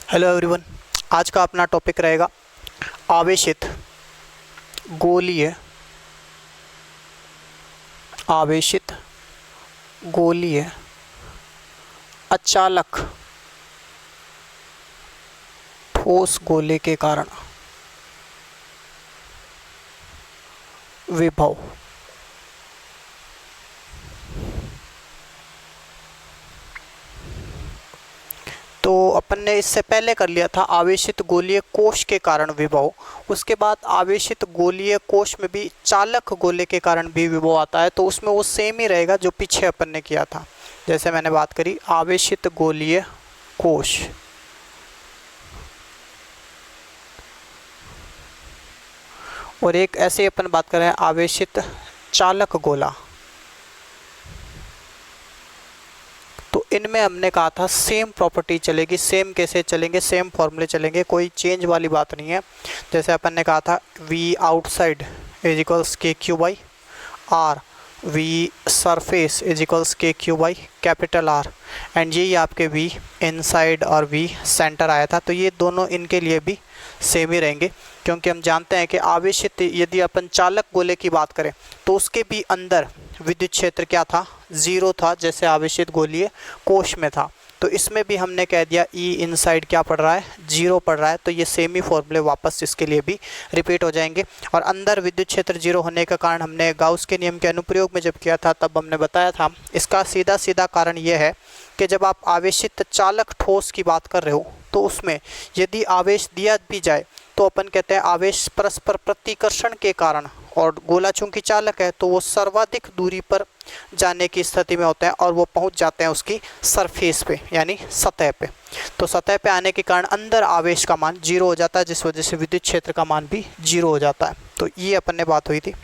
Hello everyone, आज का अपना टॉपिक रहेगा आवेशित गोलीय अचालक ठोस गोले के कारण विभव। तो अपन ने इससे पहले कर लिया था आवेशित गोलीय कोश के कारण विभव। उसके बाद आवेशित गोलीय कोश में भी चालक गोले के कारण भी विभव आता है, तो उसमें वो सेम ही रहेगा जो पीछे अपन ने किया था। जैसे मैंने बात करी आवेशित गोलीय कोश, और एक ऐसे अपन बात कर रहे हैं आवेशित चालक गोला। तो इनमें हमने कहा था सेम प्रॉपर्टी चलेगी। सेम कैसे चलेंगे? सेम फॉर्मूले चलेंगे, कोई चेंज वाली बात नहीं है। जैसे अपन ने कहा था V outside is equals KQ/R, V surface is equals KQ/R, and यही आपके V इनसाइड और V सेंटर आया था। तो ये दोनों इनके लिए भी सेम ही रहेंगे, क्योंकि हम जानते हैं कि आवेशित यदि अपन चालक गोले की बात करें तो उसके भी अंदर विद्युत क्षेत्र क्या था? ज़ीरो था, जैसे आवेशित गोलीय कोश में था। तो इसमें भी हमने कह दिया E इनसाइड क्या पड़ रहा है? जीरो पड़ रहा है। तो ये सेम ही फॉर्मूले वापस इसके लिए भी रिपीट हो जाएंगे। और अंदर विद्युत क्षेत्र जीरो होने का कारण हमने गाउस के नियम के अनुप्रयोग में जब किया था तब हमने बताया था, इसका सीधा सीधा कारण ये है कि जब आप आवेशित चालक ठोस की बात कर रहे हो तो उसमें यदि आवेश दिया भी जाए तो अपन कहते हैं आवेश परस्पर प्रतिकर्षण के कारण, और गोला चूंकि चालक है तो वो सर्वाधिक दूरी पर जाने की स्थिति में होते हैं और वो पहुंच जाते हैं उसकी सरफेस पे यानी सतह पे। तो सतह पे आने के कारण अंदर आवेश का मान जीरो हो जाता है, जिस वजह से विद्युत क्षेत्र का मान भी जीरो हो जाता है। तो ये अपन ने बात हुई थी।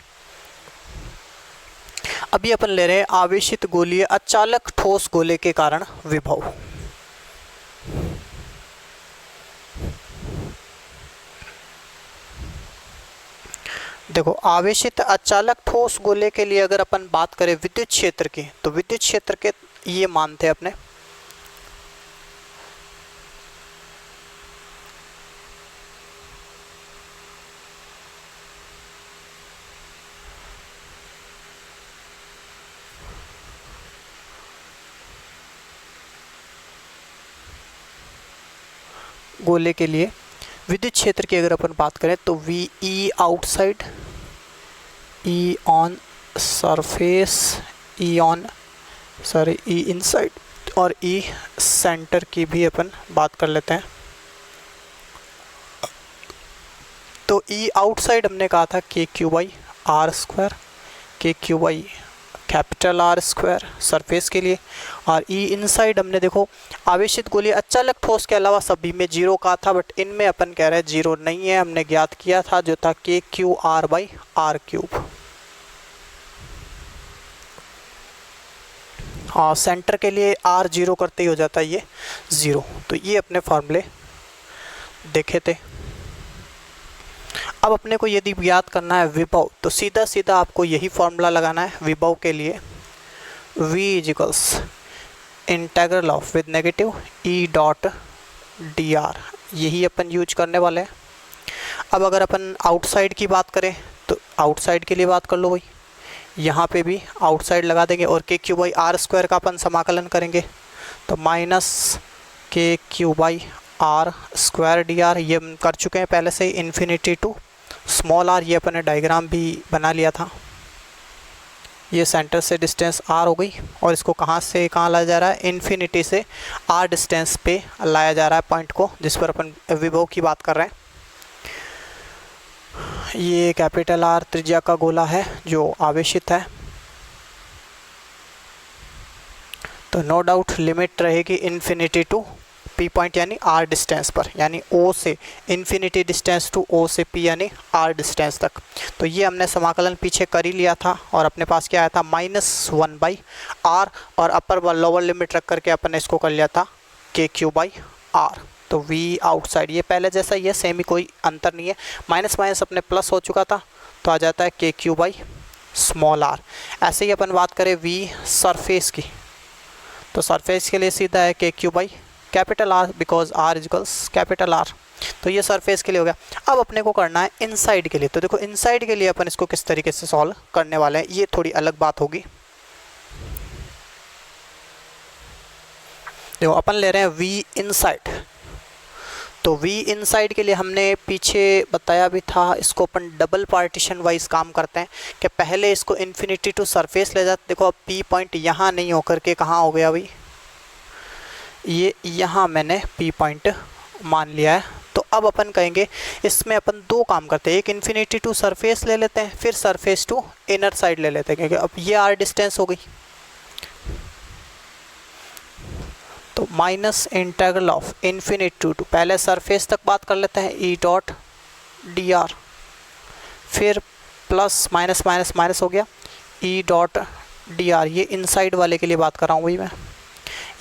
अभी अपन ले रहे हैं आवेशित गोलीय अचालक ठोस गोले के कारण विभव। देखो, आवेशित अचालक ठोस गोले के लिए अगर अपन बात करें विद्युत क्षेत्र की, तो विद्युत क्षेत्र के ये मान थे अपने गोले के लिए विद्युत क्षेत्र की अगर अपन बात करें तो VE outside, E on surface, E inside और E सेंटर की भी अपन बात कर लेते हैं। तो E आउटसाइड हमने कहा था KQ/R², KQ/R² सरफेस के लिए, और E इनसाइड हमने देखो आवेशित गोलीय अचालक ठोस के अलावा सभी में जीरो का था, बट इनमें अपन कह रहे हैं जीरो नहीं है, हमने ज्ञात किया था जो था KQ/R3। हाँ, सेंटर के लिए R जीरो करते ही हो जाता है ये ज़ीरो। तो ये अपने फॉर्मूले देखे थे। अब अपने को यदि ज्ञात करना है विभव, तो सीधा सीधा आपको यही फॉर्मूला लगाना है विभव के लिए। V is equals integral of with negative E.dr, यही अपन यूज करने वाले हैं। अब अगर अपन आउटसाइड की बात करें तो आउटसाइड के लिए बात कर लो भाई, यहाँ पे भी आउटसाइड लगा देंगे और KQ/R² का अपन समाकलन करेंगे, तो माइनस KQ/R²dr, ये हम कर चुके हैं पहले से ही, इन्फिनिटी टू स्मॉल r, ये अपन ने डायग्राम भी बना लिया था। ये सेंटर से डिस्टेंस r हो गई, और इसको कहाँ से कहाँ लाया जा रहा है? इन्फिनिटी से r डिस्टेंस पे लाया जा रहा है पॉइंट को, जिस पर अपन विभव की बात कर रहे हैं। ये कैपिटल R त्रिज्या का गोला है जो आवेशित है। तो नो डाउट लिमिट रहेगी इन्फिनिटी टू P पॉइंट यानी R डिस्टेंस पर, यानी O से इन्फिनिटी डिस्टेंस टू O से P यानी R डिस्टेंस तक। तो ये हमने समाकलन पीछे कर ही लिया था, और अपने पास क्या आया था? -1/R, और अपर व लोअर लिमिट रख करके अपन ने इसको कर लिया था KQ/R। तो V आउटसाइड ये पहले जैसा ही है, सेम ही, कोई अंतर नहीं है। माइनस माइनस अपने प्लस हो चुका था, तो आ जाता है KQ/r। ऐसे ही अपन बात करें V सरफेस की, तो सरफेस के लिए सीधा है KQ/ capital R because R equals capital R. तो ये सरफेस के लिए हो गया। अब अपने को करना है इनसाइड के लिए। तो देखो इनसाइड के लिए अपन इसको किस तरीके से सॉल्व करने वाले हैं, ये थोड़ी अलग बात होगी। देखो अपन ले रहे हैं वी इनसाइड। तो वी इनसाइड के लिए हमने पीछे बताया भी था, इसको अपन डबल पार्टीशन वाइज काम करते हैं कि पहले इसको इन्फिनिटी टू सरफेस ले जाते। देखो अब पी पॉइंट यहाँ नहीं होकर के कहाँ हो गया भाई, ये यहाँ मैंने पी पॉइंट मान लिया है। तो अब अपन कहेंगे इसमें अपन दो काम करते हैं, एक इन्फिनिटी टू सरफेस ले लेते हैं, फिर सरफेस टू इनर साइड ले लेते हैं, क्योंकि अब ये आर डिस्टेंस हो गई। तो minus integral of infinity to, पहले सरफेस तक बात कर लेते हैं, ई डॉट डी आर, फिर प्लस माइनस माइनस माइनस हो गया ई डॉट डी आर। ये इनसाइड वाले के लिए बात कर रहा हूँ भाई मैं।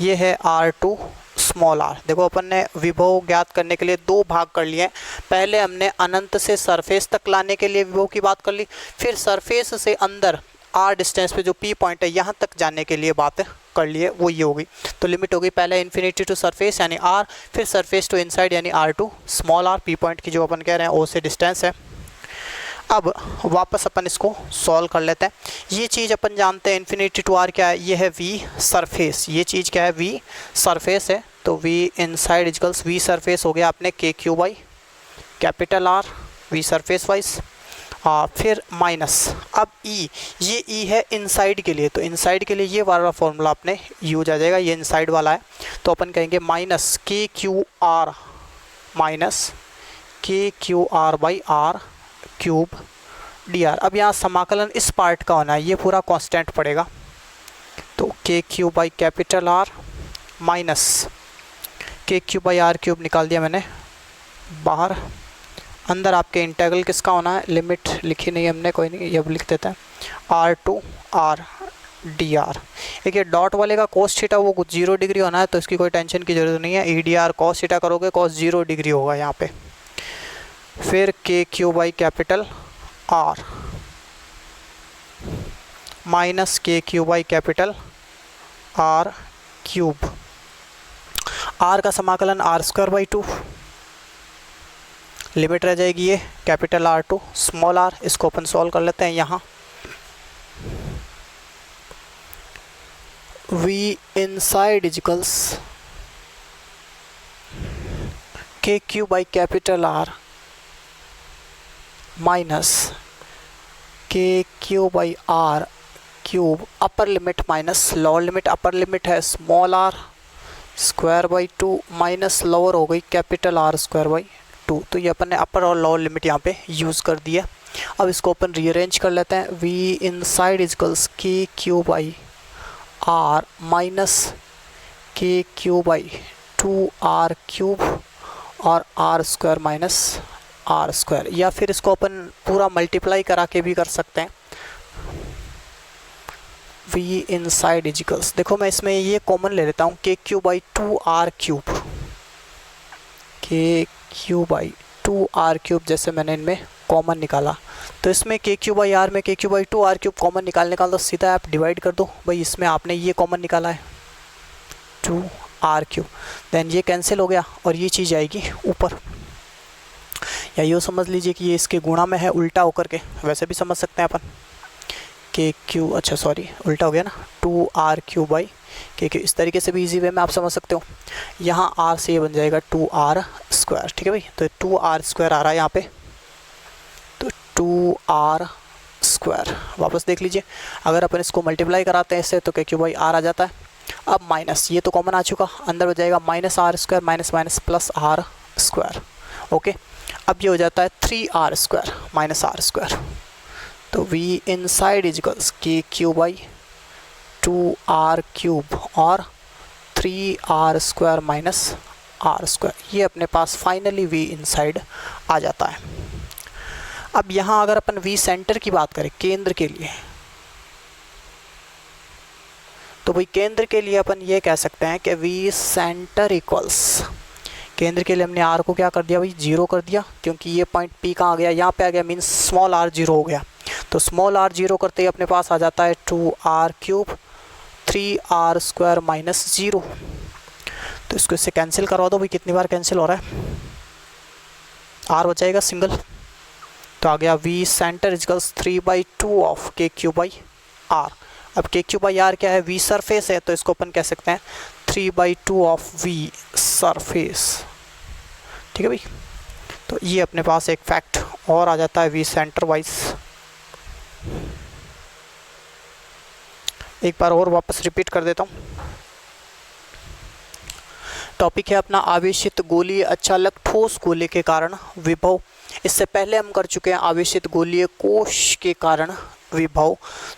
ये है आर टू स्मॉल आर। देखो अपन ने विभव ज्ञात करने के लिए दो भाग कर लिए हैं। पहले हमने अनंत से सरफेस तक लाने के लिए विभव की बात कर ली, फिर सरफेस से अंदर आर डिस्टेंस पे जो पी पॉइंट है यहाँ तक जाने के लिए बात कर लिए, वो ये होगी। तो लिमिट होगी पहले इन्फिनिटी टू सरफेस यानी आर, फिर सरफेस टू इनसाइड यानी R to small r. P point की जो अपन कह रहे हैं ओ से डिस्टेंस है। अब वापस अपन इसको सॉल्व कर लेते हैं। ये चीज़ अपन जानते हैं इन्फिनिटी टू आर क्या है, ये है वी सरफेस। ये चीज़ क्या है, वी सरफेस है। तो V inside equals V surface हो गया अपने k Q by capital R V surface wise. फिर माइनस, अब ई, ये ई है इनसाइड के लिए, तो इनसाइड के लिए ये वाला फॉर्मूला अपने यूज आ जाएगा, ये इनसाइड वाला है। तो अपन कहेंगे माइनस के क्यू आर माइनस के q r by are cube d r. अब यहाँ समाकलन इस पार्ट का होना है, ये पूरा कांस्टेंट पड़ेगा। तो के Q by capital R minus के क्यू बाई आर क्यूब निकाल दिया मैंने बाहर। अंदर आपके इंटीग्रल किसका होना है, लिमिट लिखी नहीं हमने, कोई नहीं, ये अब लिख देते हैं r to r d r. एक ये डॉट वाले का कोस थीटा वो कुछ 0 डिग्री होना है, तो इसकी कोई टेंशन की ज़रूरत नहीं है। E D R cos theta करोगे कॉस 0 डिग्री होगा यहाँ पे। फिर K Q by capital R minus के Q by capital R cube. R का समाकलन आर स्क्वायर बाई 2, लिमिट रह जाएगी ये capital R to small R. इसको अपन सॉल्व कर लेते हैं यहाँ। वी इनसाइड इक्वल्स के Q by capital R minus के Q by are cube, upper limit minus lower limit. Upper limit है small R square by 2 minus lower हो गई कैपिटल आर स्क्वायर बाई 2। तो ये अपन ने अपर और लोअर लिमिट यहाँ पे यूज़ कर दी है। अब इसको अपन रीअरेंज कर लेते हैं। वी इनसाइड इक्वल्स के क्यू बाई आर माइनस के क्यू बाई 2 आर क्यूब और r square minus r square, या फिर इसको अपन पूरा मल्टीप्लाई करा के भी कर सकते हैं। वी इनसाइड इक्वल्स, देखो मैं इसमें ये कॉमन ले लेता हूँ के क्यू बाई 2 आर क्यूब, के क्यू बाई 2 आर क्यूब जैसे मैंने इनमें कॉमन निकाला। तो इसमें के क्यू बाई आर में k Q by 2 r cube common निकालने का तो सीधा आप डिवाइड कर दो भाई। इसमें आपने ये कॉमन निकाला है 2 आर क्यूब, देन ये कैंसिल हो गया और ये चीज़ आएगी ऊपर। या यूँ समझ लीजिए कि ये इसके गुणा में है उल्टा होकर के, वैसे भी समझ सकते हैं अपन। के क्यू, अच्छा सॉरी उल्टा हो गया ना, 2 आर क्यू बाई के क्यू। इस तरीके से भी इजी वे में आप समझ सकते हो। यहाँ आर से ये बन जाएगा 2 आर स्क्वायर, ठीक है भाई। तो 2 आर स्क्वायर आ रहा है यहाँ पे, तो 2 आर स्क्वायर। वापस देख लीजिए, अगर अपन इसको मल्टीप्लाई कराते हैं इससे तो के क्यू बाई आर आ जाता है। अब माइनस, ये तो कॉमन आ चुका, अंदर बच जाएगा minus r square minus minus plus r square. Okay, अब ये हो जाता है 3 r square minus r square. तो वी इनसाइड इक्वल्स के क्यू बाई 2 आर क्यूब और 3 r square minus r square. ये अपने पास फाइनली वी इनसाइड आ जाता है। अब यहाँ अगर अपन वी सेंटर की बात करें केंद्र के लिए, तो भाई केंद्र के लिए अपन ये कह सकते हैं कि वी सेंटर इक्वल्स, केंद्र के लिए हमने आर को क्या कर दिया भाई 0 कर दिया, क्योंकि ये पॉइंट पी कहाँ आ गया, यहाँ पे आ गया, मीन्स स्मॉल आर 0 हो गया। तो स्मॉल आर 0 करते ही अपने पास आ जाता है 2 r cube 3 r square minus 0। तो इसको इससे कैंसिल करवा दो भाई, कितनी बार कैंसिल हो रहा है, आर बचाएगा सिंगल, तो आ गया वी सेंटर इजकल्स 3/2 ऑफ के क्यू बाई आर। अब के क्यू बाई आर क्या है, वी सरफेस है, तो इसको अपन कह सकते हैं 3/2 ऑफ वी सरफेस। ठीक है भाई, तो ये अपने पास एक फैक्ट और आ जाता है वी सेंटर वाइज। एक बार और वापस रिपीट कर देता हूँ। टॉपिक है अपना आवेशित गोलीय अचालक ठोस गोले के कारण विभव। इससे पहले हम कर चुके हैं आवेशित गोलीय कोश के कारण विभव।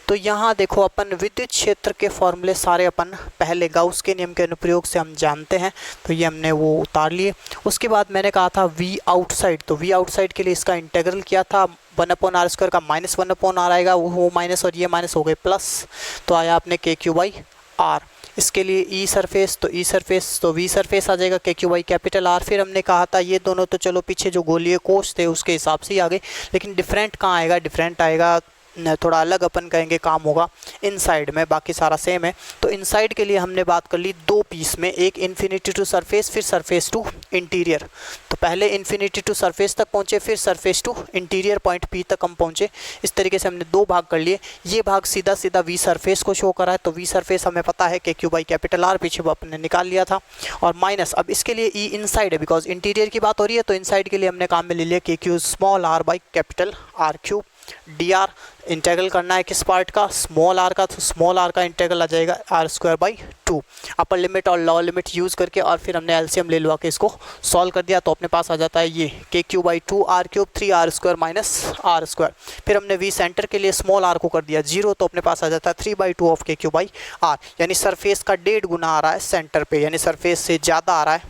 तो यहाँ देखो अपन विद्युत क्षेत्र के फॉर्मूले सारे अपन पहले गाउस के नियम के अनुप्रयोग से हम जानते हैं, तो ये हमने वो उतार लिए। उसके बाद मैंने कहा था वी आउटसाइड, तो वी आउटसाइड के लिए इसका इंटीग्रल किया था 1/r² का -1/r आएगा, वो माइनस और ये माइनस हो गए प्लस, तो आया अपने के क्यू बाई आर। इसके लिए ई सरफेस, तो ई सरफेस तो वी सरफेस आ जाएगा के क्यू बाई कैपिटल आर। फिर हमने कहा था ये दोनों तो चलो पीछे जो गोलीय कोश थे उसके हिसाब से ही आ गए, लेकिन डिफरेंट कहाँ आएगा, डिफरेंट आएगा थोड़ा अलग अपन कहेंगे काम होगा इनसाइड में, बाकी सारा सेम है। तो इनसाइड के लिए हमने बात कर ली दो पीस में, एक इन्फिनिटी टू सरफेस, फिर सरफेस टू इंटीरियर। तो पहले इन्फिनिटी टू सरफेस तक पहुंचे, फिर surface to interior point P तक हम पहुंचे। इस तरीके से हमने दो भाग कर लिए। ये भाग सीधा सीधा वी सरफेस को शो करा है, तो वी सरफेस हमें पता है के क्यू बाई कैपिटल आर, पीछे वो अपने निकाल लिया था, और माइनस अब इसके लिए ई इनसाइड है, बिकॉज इंटीरियर की बात हो रही है, तो इनसाइड के लिए हमने काम में ले लिया k q small r by capital R cube. D r integral करना है किस पार्ट का, स्मॉल आर का, तो स्मॉल आर का इंटीग्रल आ जाएगा r²/2 अपर लिमिट और लोअर लिमिट यूज़ करके, और फिर हमने एलसीएम ले लगा के इसको सॉल्व कर दिया, तो अपने पास आ जाता है ये k/2 r³ 3r² - r²। फिर हमने वी सेंटर के लिए स्मॉल आर को कर दिया 0, तो अपने पास आ जाता है 3/2 ऑफ k³ r, यानी सरफेस का 1.5 गुना आ रहा है सेंटर पे, यानी सरफेस से ज़्यादा आ रहा है।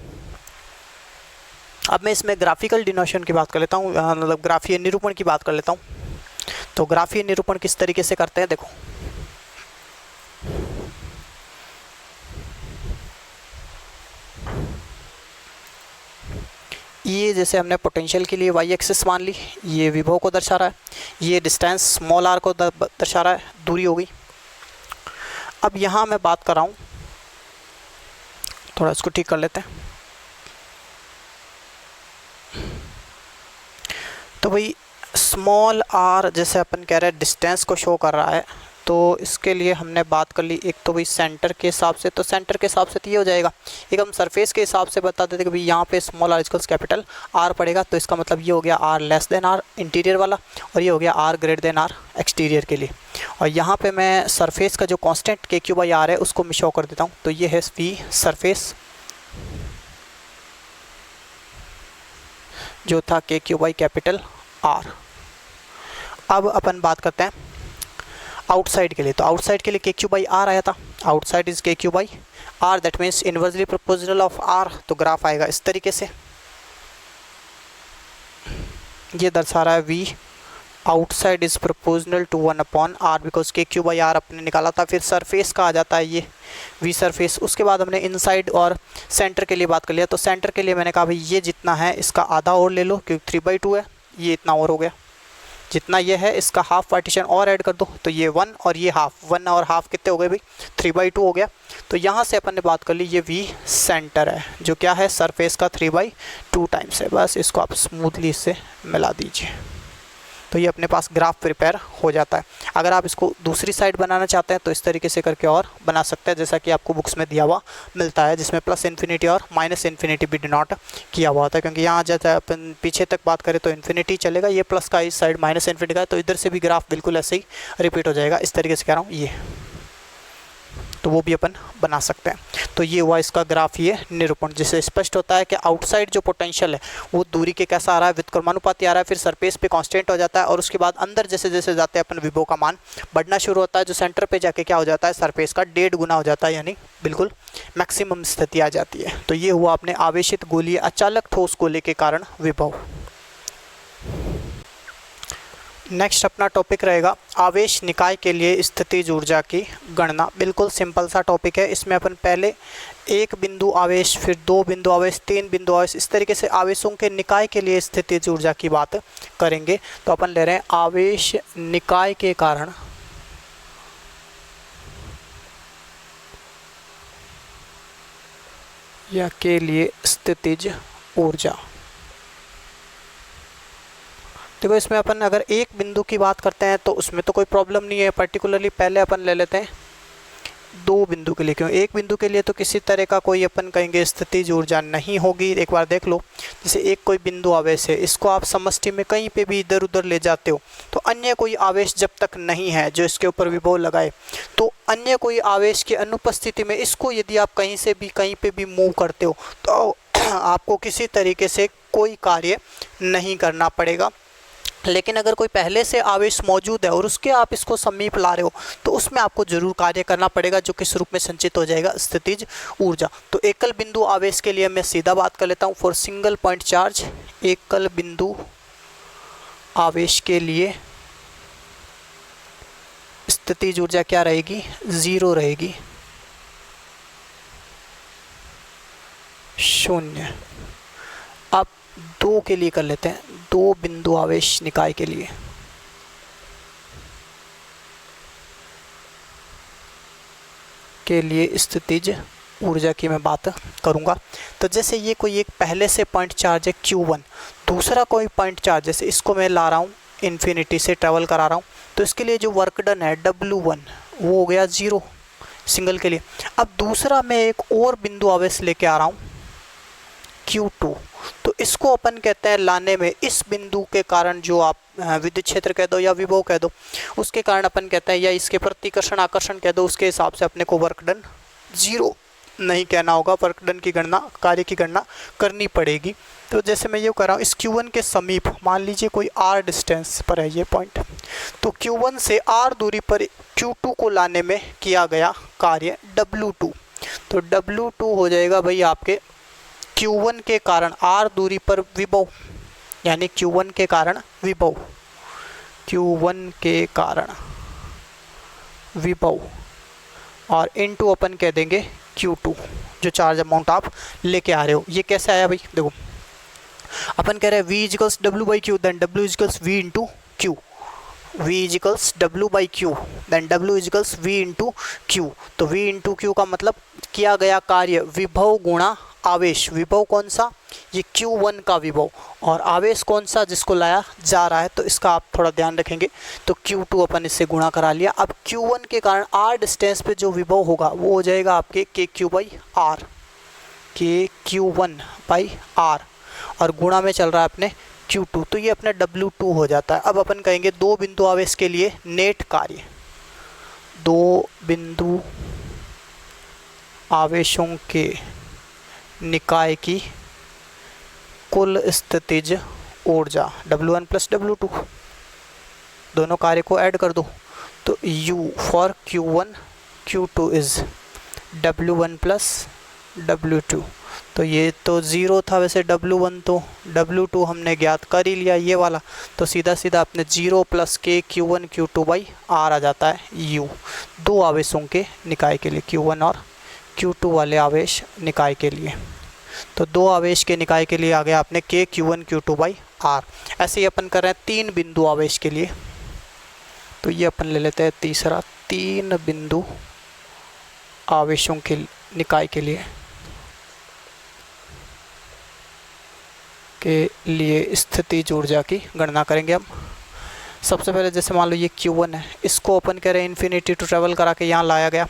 अब मैं इसमें ग्राफिकल डिनोशन की बात कर लेता हूँ, मतलब ग्राफीय निरूपण की बात कर लेता हूँ। तो ग्राफीय निरूपण किस तरीके से करते हैं, देखो ये जैसे हमने पोटेंशियल के लिए वाई एक्सिस मान ली, ये विभव को दर्शा रहा है, ये डिस्टेंस स्मॉल आर को दर्शा रहा है, दूरी हो गई। अब यहाँ मैं बात कर रहा हूँ, थोड़ा इसको ठीक कर लेते हैं। तो भाई स्मॉल आर जैसे अपन कह रहे हैं डिस्टेंस को शो कर रहा है, तो इसके लिए हमने बात कर ली एक तो भाई सेंटर के हिसाब से, तो सेंटर के हिसाब से तो ये हो जाएगा, एक हम सरफेस के हिसाब से बता देते कि भाई यहाँ पे small r equals capital R पड़ेगा, तो इसका मतलब ये हो गया r less than R interior वाला, और ये हो गया r greater than R exterior के लिए। और यहाँ पे मैं सरफेस का जो कांस्टेंट के क्यू बाई आर है उसको मैं शो कर देता हूँ, तो ये है वी सरफेस जो था के क्यू बाई कैपिटल आर। अब अपन बात करते हैं आउटसाइड के लिए, तो आउटसाइड के लिए के क्यू बाई आर आया था, outside is K Q by R, that means inversely proportional of R. तो ग्राफ आएगा इस तरीके से, ये दर्शा रहा है V outside is proportional to 1/r, because K Q by R अपने निकाला था। फिर सरफेस का आ जाता है ये वी सरफेस। उसके बाद हमने इनसाइड और सेंटर के लिए बात कर लिया, तो सेंटर के लिए मैंने कहा भाई ये जितना है इसका आधा और ले लो, क्योंकि 3/2 है, ये इतना और हो गया, जितना ये है इसका हाफ पार्टीशन और ऐड कर दो, तो ये 1 और ये हाफ, 1 और हाफ कितने हो गए भाई 3/2 हो गया। तो यहाँ से अपन ने बात कर ली ये वी सेंटर है, जो क्या है सरफेस का 3/2 टाइम्स है। बस इसको आप स्मूथली इससे मिला दीजिए, तो ये अपने पास ग्राफ प्रिपेयर हो जाता है। अगर आप इसको दूसरी साइड बनाना चाहते हैं तो इस तरीके से करके और बना सकते हैं, जैसा कि आपको बुक्स में दिया हुआ मिलता है, जिसमें प्लस इन्फिनिटी और माइनस इन्फिनिटी भी डिनोट किया हुआ होता है। क्योंकि यहाँ जैसे अपन पीछे तक बात करें तो इन्फिनिटी चलेगा, ये प्लस का इस साइड माइनस इन्फिनिटी का है, तो इधर से भी ग्राफ बिल्कुल ऐसे ही रिपीट हो जाएगा। इस तरीके से कह रहा हूँ ये, तो वो भी अपन बना सकते हैं। तो ये हुआ इसका ग्राफीय निरूपण, जिससे स्पष्ट होता है कि आउटसाइड जो पोटेंशियल है वो दूरी के कैसा आ रहा है, व्युत्क्रमानुपाती आ रहा है, फिर सरफेस पे कांस्टेंट हो जाता है, और उसके बाद अंदर जैसे जैसे जाते हैं अपन विभव का मान बढ़ना शुरू होता है, जो सेंटर पे जाके क्या हो जाता है सरफेस का 1.5 गुना हो जाता है, यानी बिल्कुल मैक्सिमम स्थिति आ जाती है। तो ये हुआ अपने आवेशित गोलीय अचालक ठोस गोले के कारण विभव। नेक्स्ट अपना टॉपिक रहेगा आवेश निकाय के लिए स्थितिज ऊर्जा की गणना। बिल्कुल सिंपल सा टॉपिक है। इसमें अपन पहले 1 बिंदु आवेश, फिर 2 बिंदु आवेश, 3 बिंदु आवेश, इस तरीके से आवेशों के निकाय के लिए स्थितिज ऊर्जा की बात करेंगे। तो अपन ले रहे हैं आवेश निकाय के कारण या के लिए स्थितिज ऊर्जा। देखो इसमें अपन अगर एक बिंदु की बात करते हैं तो उसमें तो कोई प्रॉब्लम नहीं है, पर्टिकुलरली पहले अपन ले लेते हैं दो बिंदु के लिए। क्यों? एक बिंदु के लिए तो किसी तरह का कोई अपन कहेंगे स्थितिज ऊर्जा नहीं होगी। एक बार देख लो, जैसे एक कोई बिंदु आवेश है, इसको आप समष्टि में कहीं पे भी इधर उधर ले जाते हो तो अन्य कोई आवेश जब तक नहीं है जो इसके ऊपर विभव लगाए, तो अन्य कोई आवेश की अनुपस्थिति में इसको यदि आप कहीं से भी कहीं पे भी मूव करते हो तो आपको किसी तरीके से कोई कार्य नहीं करना पड़ेगा। लेकिन अगर कोई पहले से आवेश मौजूद है और उसके आप इसको समीप ला रहे हो तो उसमें आपको जरूर कार्य करना पड़ेगा, जो किस रूप में संचित हो जाएगा? स्थितिज ऊर्जा। तो एकल बिंदु आवेश के लिए मैं सीधा बात कर लेता हूँ। फॉर सिंगल पॉइंट चार्ज, एकल बिंदु आवेश के लिए स्थितिज ऊर्जा क्या रहेगी? 0 रहेगी, 0। अब दो के लिए कर लेते हैं, दो बिंदु आवेश निकाय के लिए। स्थितिज ऊर्जा की मैं बात करूंगा। तो जैसे ये कोई एक पहले से पॉइंट चार्ज है Q1, दूसरा कोई पॉइंट चार्ज जैसे इसको मैं ला रहा हूँ इन्फिनिटी से ट्रेवल करा रहा हूँ, तो इसके लिए जो वर्क डन है W1 वो हो गया 0 सिंगल के लिए। अब दूसरा मैं एक और बिंदु आवेश लेके आ रहा हूँ Q2, तो इसको अपन कहते हैं लाने में इस बिंदु के कारण जो आप विद्युत क्षेत्र कह दो या विभव कह दो, उसके कारण अपन कहते हैं, या इसके प्रतिकर्षण आकर्षण कह दो, उसके हिसाब से अपने को वर्क डन 0 नहीं कहना होगा, वर्क डन की गणना, कार्य की गणना करनी पड़ेगी। तो जैसे मैं ये कर रहा हूँ, इस Q1 के समीप मान लीजिए कोई R डिस्टेंस पर है ये पॉइंट, तो Q1 से R दूरी पर Q2 को लाने में किया गया कार्य W2, तो W2 हो जाएगा भाई आपके Q1 के कारण R दूरी पर विभव, यानी Q1 के कारण विभव, Q1 के कारण विभव, और इनटू अपन कह देंगे Q2 जो चार्ज अमाउंट आप लेके आ रहे हो। ये कैसे आया भाई? देखो अपन कह रहे हैं V equals W by Q, then W equals V into Q, V equals W by Q, then W equals V into Q. तो V इंटू क्यू का मतलब किया गया कार्य विभव गुणा आवेश। विभव कौन सा? ये Q1 का विभव, और आवेश कौन सा? जिसको लाया जा रहा है, तो इसका आप थोड़ा ध्यान रखेंगे। तो Q2 अपन इससे गुणा करा लिया। अब Q1 के कारण R डिस्टेंस पे जो विभव होगा वो हो जाएगा आपके KQ by R, KQ1 by R, और गुणा में चल रहा है अपने Q2, तो ये अपना W2 हो जाता है। अब अपन कहेंगे दो बिंदु आवेश के लिए नेट कार्य, दो बिंदु आवेशों के निकाय की कुल स्थितिज ऊर्जा W1 प्लस W2, दोनों कार्य को ऐड कर दो, तो U for Q1 Q2 is W1 plus W2। तो ये तो 0 था वैसे W1, तो W2 हमने ज्ञात कर ही लिया ये वाला, तो सीधा सीधा अपने 0 प्लस के Q1 Q2 बाई R आ जाता है U, दो आवेशों के निकाय के लिए, Q1 और Q2 वाले आवेश निकाय के लिए। तो दो आवेश के निकाय के लिए आ गया आपने के Q1 Q2 बाई R। ऐसे ही अपन कर रहे हैं तीन बिंदु आवेश के लिए, तो ये अपन ले लेते हैं तीसरा, तीन बिंदु आवेशों के निकाय के लिए स्थितिज ऊर्जा की गणना करेंगे हम। सबसे पहले जैसे मान लो ये Q1 है, इसको अपन कह रहे हैं इन्फिनिटी टू ट्रेवल करा के यहाँ लाया गया,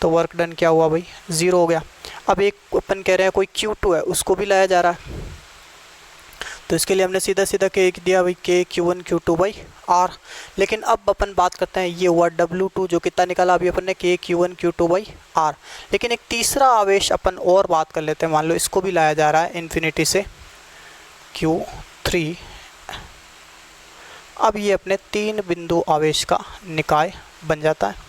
तो वर्क डन क्या हुआ भाई? 0 हो गया। अब एक अपन कह रहे हैं कोई Q2 है, उसको भी लाया जा रहा है, तो इसके लिए हमने सीधा सीधा के दिया भाई के Q1 Q2 बाई R। लेकिन अब अपन बात करते हैं, ये हुआ W2 जो कितना निकाला अभी अपन ने, के Q1 Q2 बाई R। लेकिन एक तीसरा आवेश अपन और बात कर लेते हैं, मान लो इसको भी लाया जा रहा है इन्फिनिटी से Q3। अब ये अपने तीन बिंदु आवेश का निकाय बन जाता है।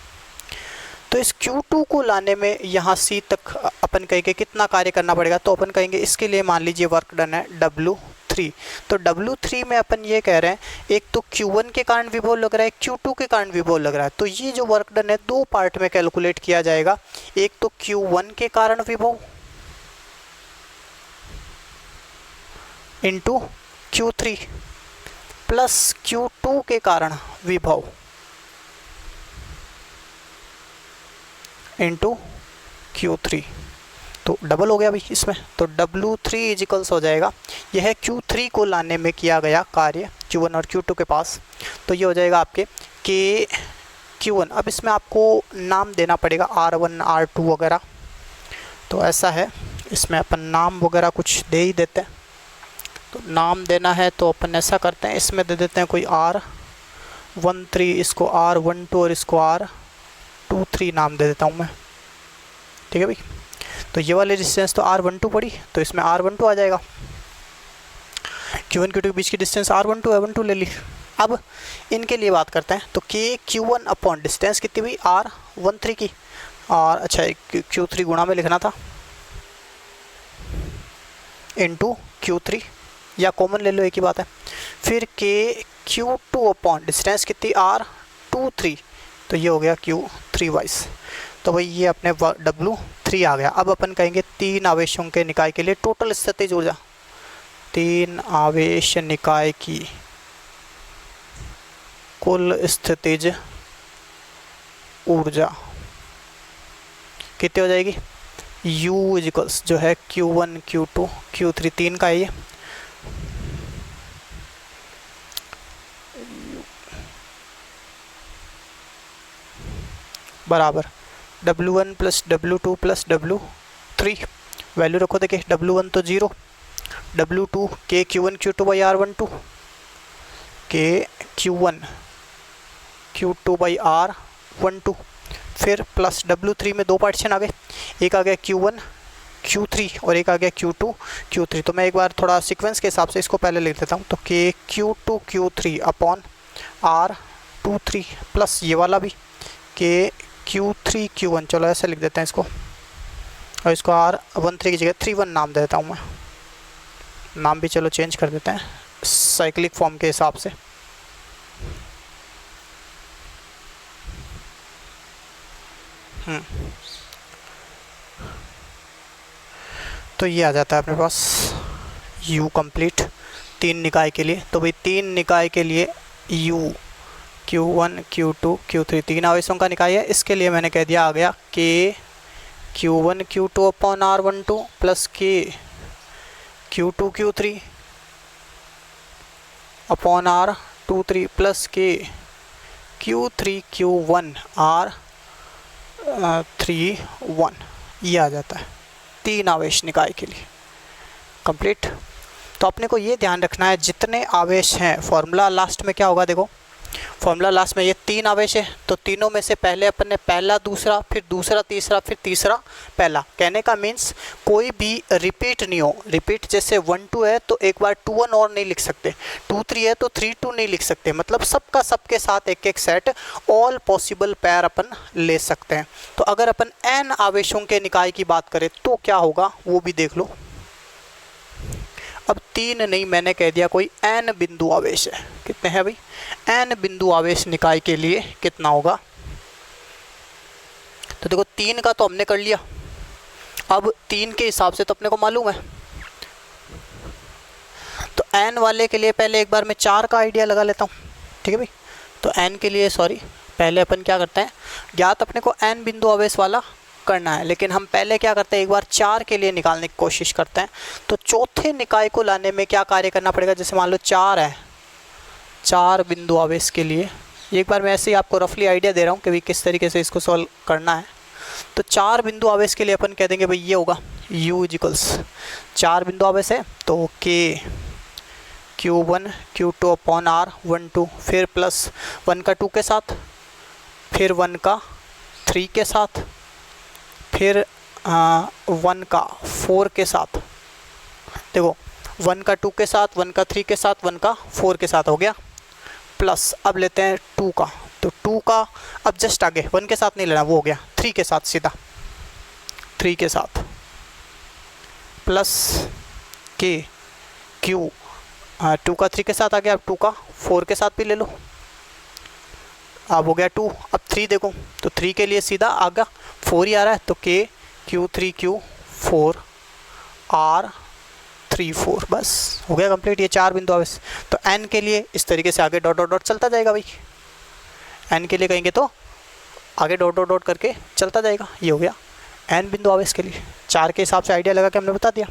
तो इस Q2 को लाने में यहाँ C तक अपन कहेंगे कितना कार्य करना पड़ेगा, तो अपन कहेंगे इसके लिए मान लीजिए वर्क डन है W3। तो W3 में अपन ये कह रहे हैं, एक तो Q1 के कारण विभव लग रहा है, Q2 के कारण विभव लग रहा है, तो ये जो वर्क डन है दो पार्ट में कैलकुलेट किया जाएगा। एक तो Q1 के कारण विभव इंटू Q3 प्लस Q2 के कारण विभव इंटू Q3। तो तो डबल हो गया भाई इसमें, तो W3 इजिकल्स हो जाएगा, यह है Q3 को लाने में किया गया कार्य Q1 और Q2 के पास। तो ये हो जाएगा आपके के Q1। अब इसमें आपको नाम देना पड़ेगा R1 R2 वगैरह, तो ऐसा है इसमें अपन नाम वगैरह कुछ दे ही देते हैं। तो नाम देना है तो अपन ऐसा करते हैं, इसमें दे देते हैं कोई R13, इसको R12 और इसको R23 नाम दे देता हूँ मैं, ठीक है भाई। तो ये वाली डिस्टेंस तो R12 पड़ी, तो इसमें R12 आ जाएगा। Q1 Q2 के बीच की डिस्टेंस R12 R12 ले ली। अब इनके लिए बात करते हैं, तो के Q1 अपॉन डिस्टेंस कितनी हुई R13 की, और अच्छा Q3 गुणा में लिखना था इंटू Q3, या कॉमन ले लो एक ही बात है। फिर के Q2 अपॉन डिस्टेंस कितनी R23, तो ये हो गया Q3 वाइस। तो भाई ये अपने W3 आ गया। अब अपन कहेंगे 3 आवेशों के निकाय के लिए टोटल स्थितिज ऊर्जा, 3 आवेश निकाय की कुल स्थितिज ऊर्जा कितनी हो जाएगी, U इजिकल्स जो है Q1 Q2 Q3 3 का है ये, बराबर W1 plus W2 plus W3। Value रखो, देखिए W1 तो 0, W2 के Q1 Q2 बाई R12, के Q1 Q2 बाई R12, फिर प्लस W3 में 2 पार्टीशन आ गए, एक आ गया Q1 Q3 और एक आ गया Q2 Q3। तो मैं एक बार थोड़ा सीक्वेंस के हिसाब से इसको पहले लिख देता हूँ, तो के Q2 Q3 upon R23 plus ये वाला भी के Q3 Q1, चलो ऐसे लिख देते हैं इसको, और इसको R13 की जगह 31 नाम दे देता हूँ मैं, नाम भी चलो चेंज कर देते हैं साइक्लिक फॉर्म के हिसाब से। तो ये आ जाता है अपने पास U कंप्लीट 3 निकाय के लिए। तो भाई 3 निकाय के लिए U Q1 Q2 Q3 3 आवेशों का निकाय है, इसके लिए मैंने कह दिया आ गया के Q1 Q2 upon R12 plus के Q2 Q3 upon R23 plus के Q3 Q1 R31, ये आ जाता है 3 आवेश निकाय के लिए कंप्लीट। तो अपने को ये ध्यान रखना है जितने आवेश हैं, फॉर्मूला लास्ट में क्या होगा, देखो फॉर्मूला लास्ट में ये 3 आवेश है, तो तीनों में से पहले अपन ने पहला दूसरा फिर दूसरा तीसरा फिर तीसरा पहला, कहने का मीन्स कोई भी रिपीट नहीं हो। रिपीट जैसे 1 2 है तो एक बार 2 1 और नहीं लिख सकते, 2 3 है तो 3 2 नहीं लिख सकते, मतलब सबका सबके साथ एक एक सेट ऑल पॉसिबल पेयर अपन ले सकते हैं। तो अगर अपन n आवेशों के निकाय की बात करें तो क्या होगा वो भी देख लो। अब 3 नहीं, मैंने कह दिया कोई n बिंदु आवेश है, कितने हैं भाई, n बिंदु आवेश निकाय के लिए कितना होगा। तो देखो 3 का तो हमने कर लिया, अब 3 के हिसाब से तो अपने को मालूम है, तो n वाले के लिए पहले एक बार मैं 4 का आइडिया लगा लेता हूँ, ठीक है भाई। तो n के लिए पहले अपन क्या करते हैं, ज्ञात अपने को n बिंदु आवेश वाला करना है, लेकिन हम पहले क्या करते हैं एक बार 4 के लिए निकालने की कोशिश करते हैं। तो चौथे निकाय को लाने में क्या कार्य करना पड़ेगा, जैसे मान लो 4 है, 4 बिंदु आवेश के लिए एक बार मैं ऐसे ही आपको रफली आइडिया दे रहा हूँ कि भाई किस तरीके से इसको सॉल्व करना है। तो 4 बिंदु आवेश के लिए अपन कह देंगे भाई ये होगा U इजिकल्स 4 बिंदु आवेश है तो के Q1 Q2 अपॉन R12, फिर प्लस 1 का 2 के साथ, फिर 1 का 3 के साथ, फिर 1 का 4 के साथ, देखो 1 का 2 के साथ, 1 का 3 के साथ, 1 का 4 के साथ हो गया, प्लस अब लेते हैं 2 का, तो 2 का अब जस्ट आगे 1 के साथ नहीं लेना, वो हो गया 3 के साथ, सीधा 3 के साथ, प्लस के Q 2 का 3 के साथ आ गया, अब 2 का 4 के साथ भी ले लो, अब हो गया 2, अब 3 देखो तो 3 के लिए सीधा आगा 4 ही आ रहा है, तो के Q3 Q4 R34, बस हो गया कंप्लीट ये 4 बिंदु आवेश। तो n के लिए इस तरीके से आगे डॉट डॉट डॉट चलता जाएगा भाई, n के लिए कहेंगे तो आगे डॉट डॉट डॉट करके चलता जाएगा, ये हो गया n बिंदु आवेश के लिए 4 के हिसाब से आइडिया लगा के हमने बता दिया।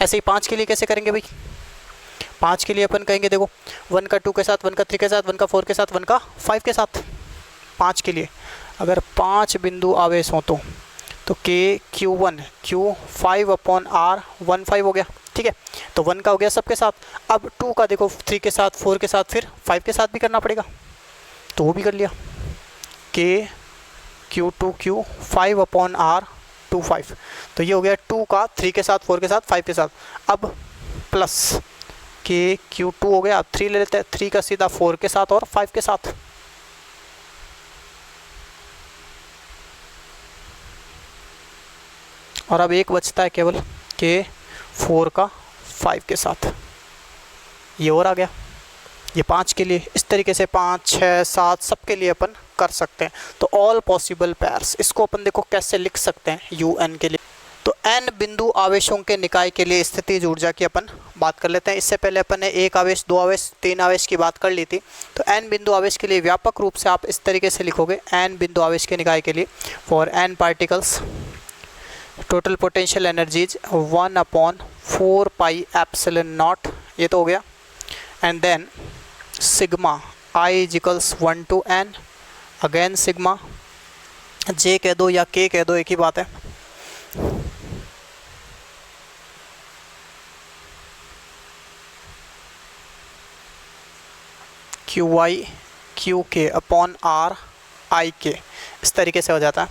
ऐसे ही 5 के लिए कैसे करेंगे भाई? 5 के लिए अपन कहेंगे देखो 1 का 2 के साथ, 1 का 3 के साथ, 1 का 4 के साथ, 1 का 5 के साथ। 5 के लिए अगर 5 बिंदु आवेश हो तो K Q1 Q5/R 15 हो गया, ठीक है। तो 1 का हो गया सबके साथ। अब 2 का देखो 3 के साथ, 4 के साथ, फिर 5 के साथ भी करना पड़ेगा, तो वो भी कर लिया। K Q2 Q5/R 25, तो ये हो गया 2 का 3 के साथ, 4 के साथ, 5 के साथ। अब प्लस K Q2 हो गया। अब 3 ले लेते हैं, 3 का सीधा 4 के साथ और 5 के साथ। और अब एक बचता है केवल K 4 का 5 के साथ, ये और आ गया। ये 5 के लिए इस तरीके से 5, 6, 7 सब के लिए अपन कर सकते हैं। तो ऑल पॉसिबल पेयर्स, इसको अपन देखो कैसे लिख सकते हैं UN के लिए। तो n बिंदु आवेशों के निकाय के लिए स्थितिज ऊर्जा की अपन बात कर लेते हैं। इससे पहले अपन ने 1 आवेश, 2 आवेश, 3 आवेश की बात कर ली थी। तो n बिंदु आवेश के लिए व्यापक रूप से आप इस तरीके से लिखोगे, n बिंदु आवेश के निकाय के लिए for n particles total potential energies 1/4 pi epsilon not, ये तो हो गया। And then sigma I equals 1 to n, again sigma J कह दो या K कह दो, एक ही बात है। QI QK/RIK, इस तरीके से हो जाता है।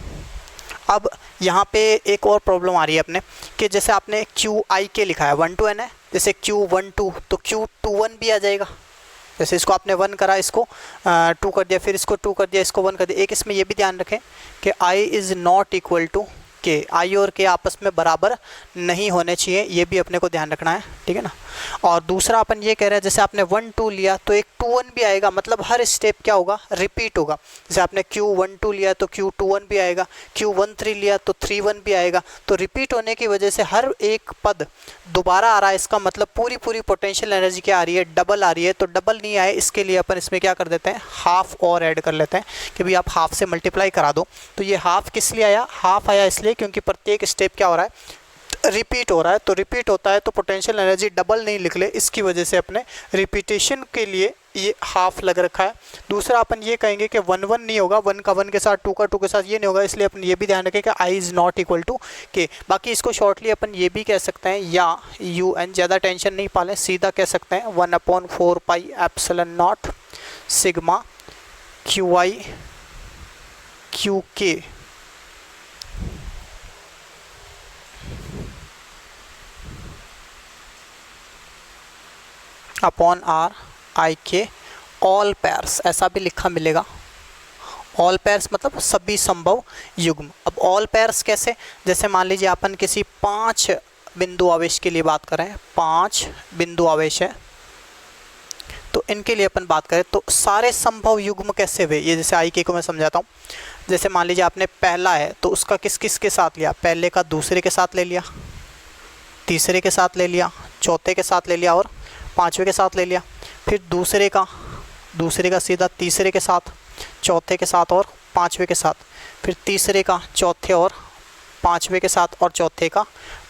अब यहाँ पे एक और प्रॉब्लम आ रही है अपने कि जैसे आपने QIK लिखा है 1 to n है, जैसे Q12 तो Q21 भी आ जाएगा। जैसे इसको आपने 1 करा, इसको 2 कर दिया, फिर इसको 2 कर दिया, इसको 1 कर दिया। एक इसमें ये भी ध्यान रखें कि I is not equal to K, I और K आपस में बराबर नहीं होने चाहिए, ये भी अपने को ध्यान रखना है, ठीक है ना। और दूसरा अपन ये कह रहे हैं जैसे आपने 1 2 लिया तो एक 2 1 भी आएगा, मतलब हर स्टेप क्या होगा, रिपीट होगा। जैसे आपने Q1 2 लिया तो Q21 भी आएगा, Q1 3 लिया तो 3 1 भी आएगा। तो रिपीट होने की वजह से हर एक पद दोबारा आ रहा है, इसका मतलब पूरी पोटेंशियल एनर्जी क्या आ रही है, डबल आ रही है। तो डबल नहीं आए इसके लिए अपन इसमें क्या कर देते हैं, हाफ और ऐड कर लेते हैं कि भाई आप हाफ से मल्टीप्लाई करा दो। तो ये हाफ किस लिए आया, हाफ आया इसलिए क्योंकि प्रत्येक स्टेप क्या हो रहा है, रिपीट हो रहा है। तो रिपीट होता है तो पोटेंशियल एनर्जी डबल नहीं लिख ले, इसकी वजह से अपने रिपीटेशन के लिए ये हाफ लग रखा है। दूसरा अपन ये कहेंगे कि 1 1 नहीं होगा, 1 का 1 के साथ, 2 का 2 के साथ, ये नहीं होगा। इसलिए अपन ये भी ध्यान रखें कि I is not equal to K। बाकी इसको शॉर्टली अपन ये भी कह सकते हैं या UN, ज़्यादा टेंशन नहीं पालें, सीधा कह सकते हैं 1/4 pi epsilon not sigma QI QK upon RIK all pairs, ऐसा भी लिखा मिलेगा। ऑल पेयर्स मतलब सभी संभव युग्म। अब ऑल पेयर्स कैसे, जैसे मान लीजिए अपन किसी 5 बिंदु आवेश के लिए बात करें, 5 बिंदु आवेश है तो इनके लिए अपन बात करें तो सारे संभव युग्म कैसे हुए, ये जैसे IK को मैं समझाता हूँ। जैसे मान लीजिए आपने पहला है तो उसका किस किस के साथ लिया, पहले का दूसरे के साथ ले लिया, तीसरे के साथ ले लिया, चौथे के साथ ले लिया और 5वें के साथ ले लिया। फिर दूसरे का सीधा तीसरे के साथ, चौथे के साथ और 5वें के साथ। फिर तीसरे का चौथे और 5वें के साथ और चौथे का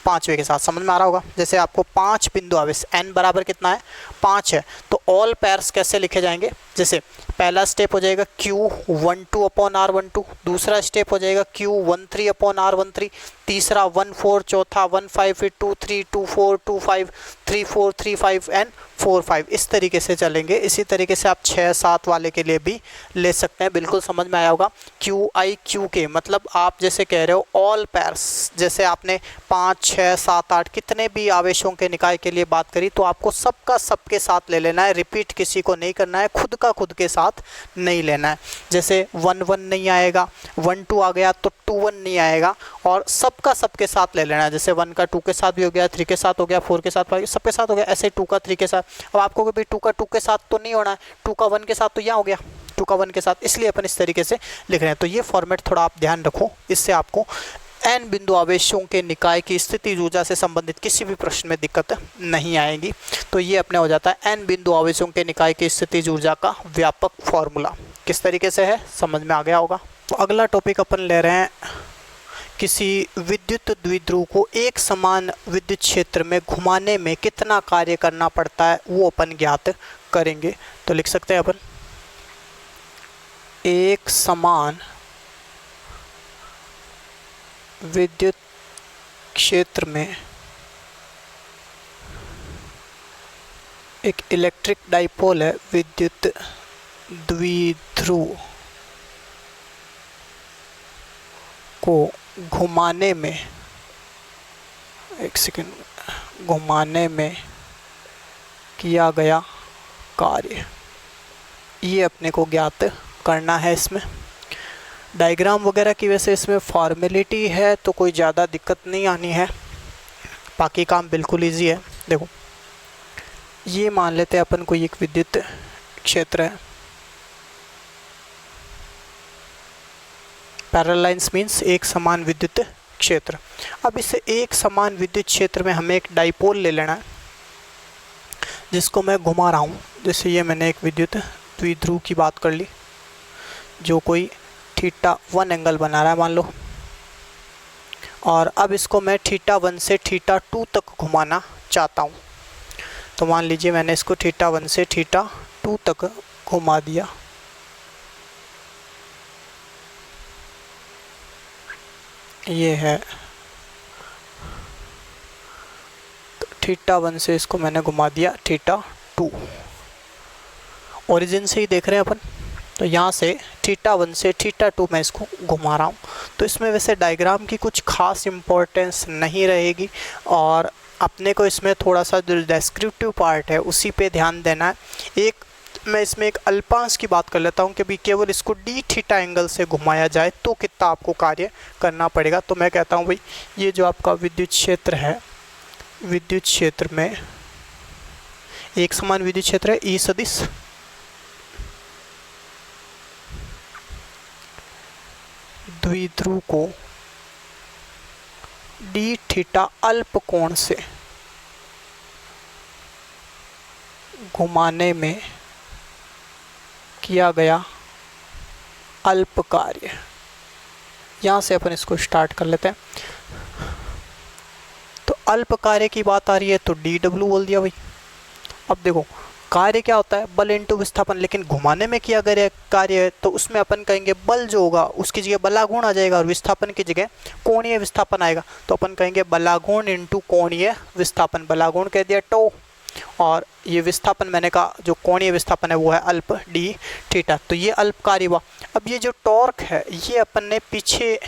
5वें के साथ। समझ में आ रहा होगा। जैसे आपको 5 बिंदु आवेश, n बराबर कितना है, 5 है, तो ऑल पेयर्स कैसे लिखे जाएंगे। जैसे पहला स्टेप हो जाएगा Q12/R12, दूसरा स्टेप हो जाएगा Q13/R13, तीसरा 1 4, चौथा 1 5, फिर 2 3, 2 4, 2 5, 3 4, 3 5 एंड 4 5, इस तरीके से चलेंगे। इसी तरीके से आप 6 7 वाले के लिए भी ले सकते हैं। बिल्कुल समझ में आया होगा। QI QK मतलब आप जैसे कह रहे हो ऑल पेयर्स, जैसे आपने 5 6 7 8 कितने भी आवेशों के निकाय के लिए बात करी तो आपको सबका सबके साथ ले लेना है, रिपीट किसी को नहीं करना है, खुद का खुद के साथ नहीं लेना है। जैसे 1 1 नहीं आएगा, 1 2 आ गया तो 2 1 नहीं आएगा, और सबका सबके साथ ले लेना है। जैसे 1 का 2 के साथ भी हो गया, 3 के साथ हो गया, 4 के साथ, 5 सबके साथ हो गया, ऐसे 2 का 3 के साथ। अब आपको भी 2 का 2 के साथ तो नहीं होना है, 2 का 1 के साथ तो यहाँ हो गया, 2 का 1 के साथ, इसलिए अपन इस तरीके से लिख रहे हैं। तो ये फॉर्मेट थोड़ा आप ध्यान रखो, इससे आपको n बिंदु आवेशों के निकाय की स्थिति ऊर्जा से संबंधित किसी भी प्रश्न में दिक्कत नहीं आएगी। तो ये अपने हो जाता है n बिंदु आवेशों के निकाय की स्थिति ऊर्जा का व्यापक फॉर्मूला। किस तरीके से है समझ में आ गया होगा। तो अगला टॉपिक अपन ले रहे हैं किसी विद्युत द्विध्रुव को एक समान विद्युत क्षेत्र में घुमाने में कितना कार्य करना पड़ता है वो अपन ज्ञात करेंगे। तो लिख सकते हैं अपन, एक समान विद्युत क्षेत्र में एक इलेक्ट्रिक डाइपोल है, विद्युत द्विध्रुव को घुमाने में, एक सेकेंड, घुमाने में किया गया कार्य, ये अपने को ज्ञात करना है। इसमें डायग्राम वगैरह की वजह से इसमें फॉर्मेलिटी है तो कोई ज़्यादा दिक्कत नहीं आनी है, बाकी काम बिल्कुल इजी है। देखो ये मान लेते हैं अपन कोई एक विद्युत क्षेत्र है, पैरेलल लाइंस मीन्स एक समान विद्युत क्षेत्र। अब इसे एक समान विद्युत क्षेत्र में हमें एक डाइपोल ले लेना है जिसको मैं घुमा रहा हूँ। जैसे ये मैंने एक विद्युत द्विध्रुव की बात कर ली जो कोई θ1 एंगल बना रहा है मान लो, और अब इसको मैं θ1 से θ2 तक घुमाना चाहता हूँ। तो मान लीजिए मैंने इसको θ1 से θ2 तक घुमा दिया। ये है θ1 से इसको मैंने घुमा दिया θ2, ओरिजिन से ही देख रहे हैं अपन। तो यहाँ से θ1 से θ2 मैं इसको घुमा रहा हूँ। तो इसमें वैसे डायग्राम की कुछ खास इम्पोर्टेंस नहीं रहेगी और अपने को इसमें थोड़ा सा जो डिस्क्रिप्टिव पार्ट है उसी पे ध्यान देना है। एक मैं इसमें एक अल्पांश की बात कर लेता हूँ कि भी केवल इसको d θ एंगल से घुमाया जाए तो कितना आपको कार्य करना पड़ेगा। तो मैं कहता हूँ भाई ये जो आपका विद्युत क्षेत्र है, विद्युत क्षेत्र में एक समान विद्युत क्षेत्र है E सदिश द्विध्रुव को d θ अल्प कोण से घुमाने में किया गया अल्प कार्य। यहाँ से अपन इसको स्टार्ट कर लेते हैं। तो अल्प कार्य की बात आ रही है तो dw बोल दिया भाई। अब देखो कार्य क्या होता है, बल इंटू विस्थापन, लेकिन घुमाने में किया गया कार्य है तो उसमें अपन कहेंगे बल जो होगा उसकी जगह बलागुण आ जाएगा और विस्थापन की जगह कोणीय विस्थापन आएगा। तो अपन कहेंगे बलागुण इंटू कोणीय विस्थापन। बलागुण कह दिया टो और ये विस्थापन मैंने कहा जो कोणीय विस्थापन है वो है अल्प d θ। तो ये अल्प कार्य हुआ। अब ये जो टॉर्क है ये अपन ने पीछे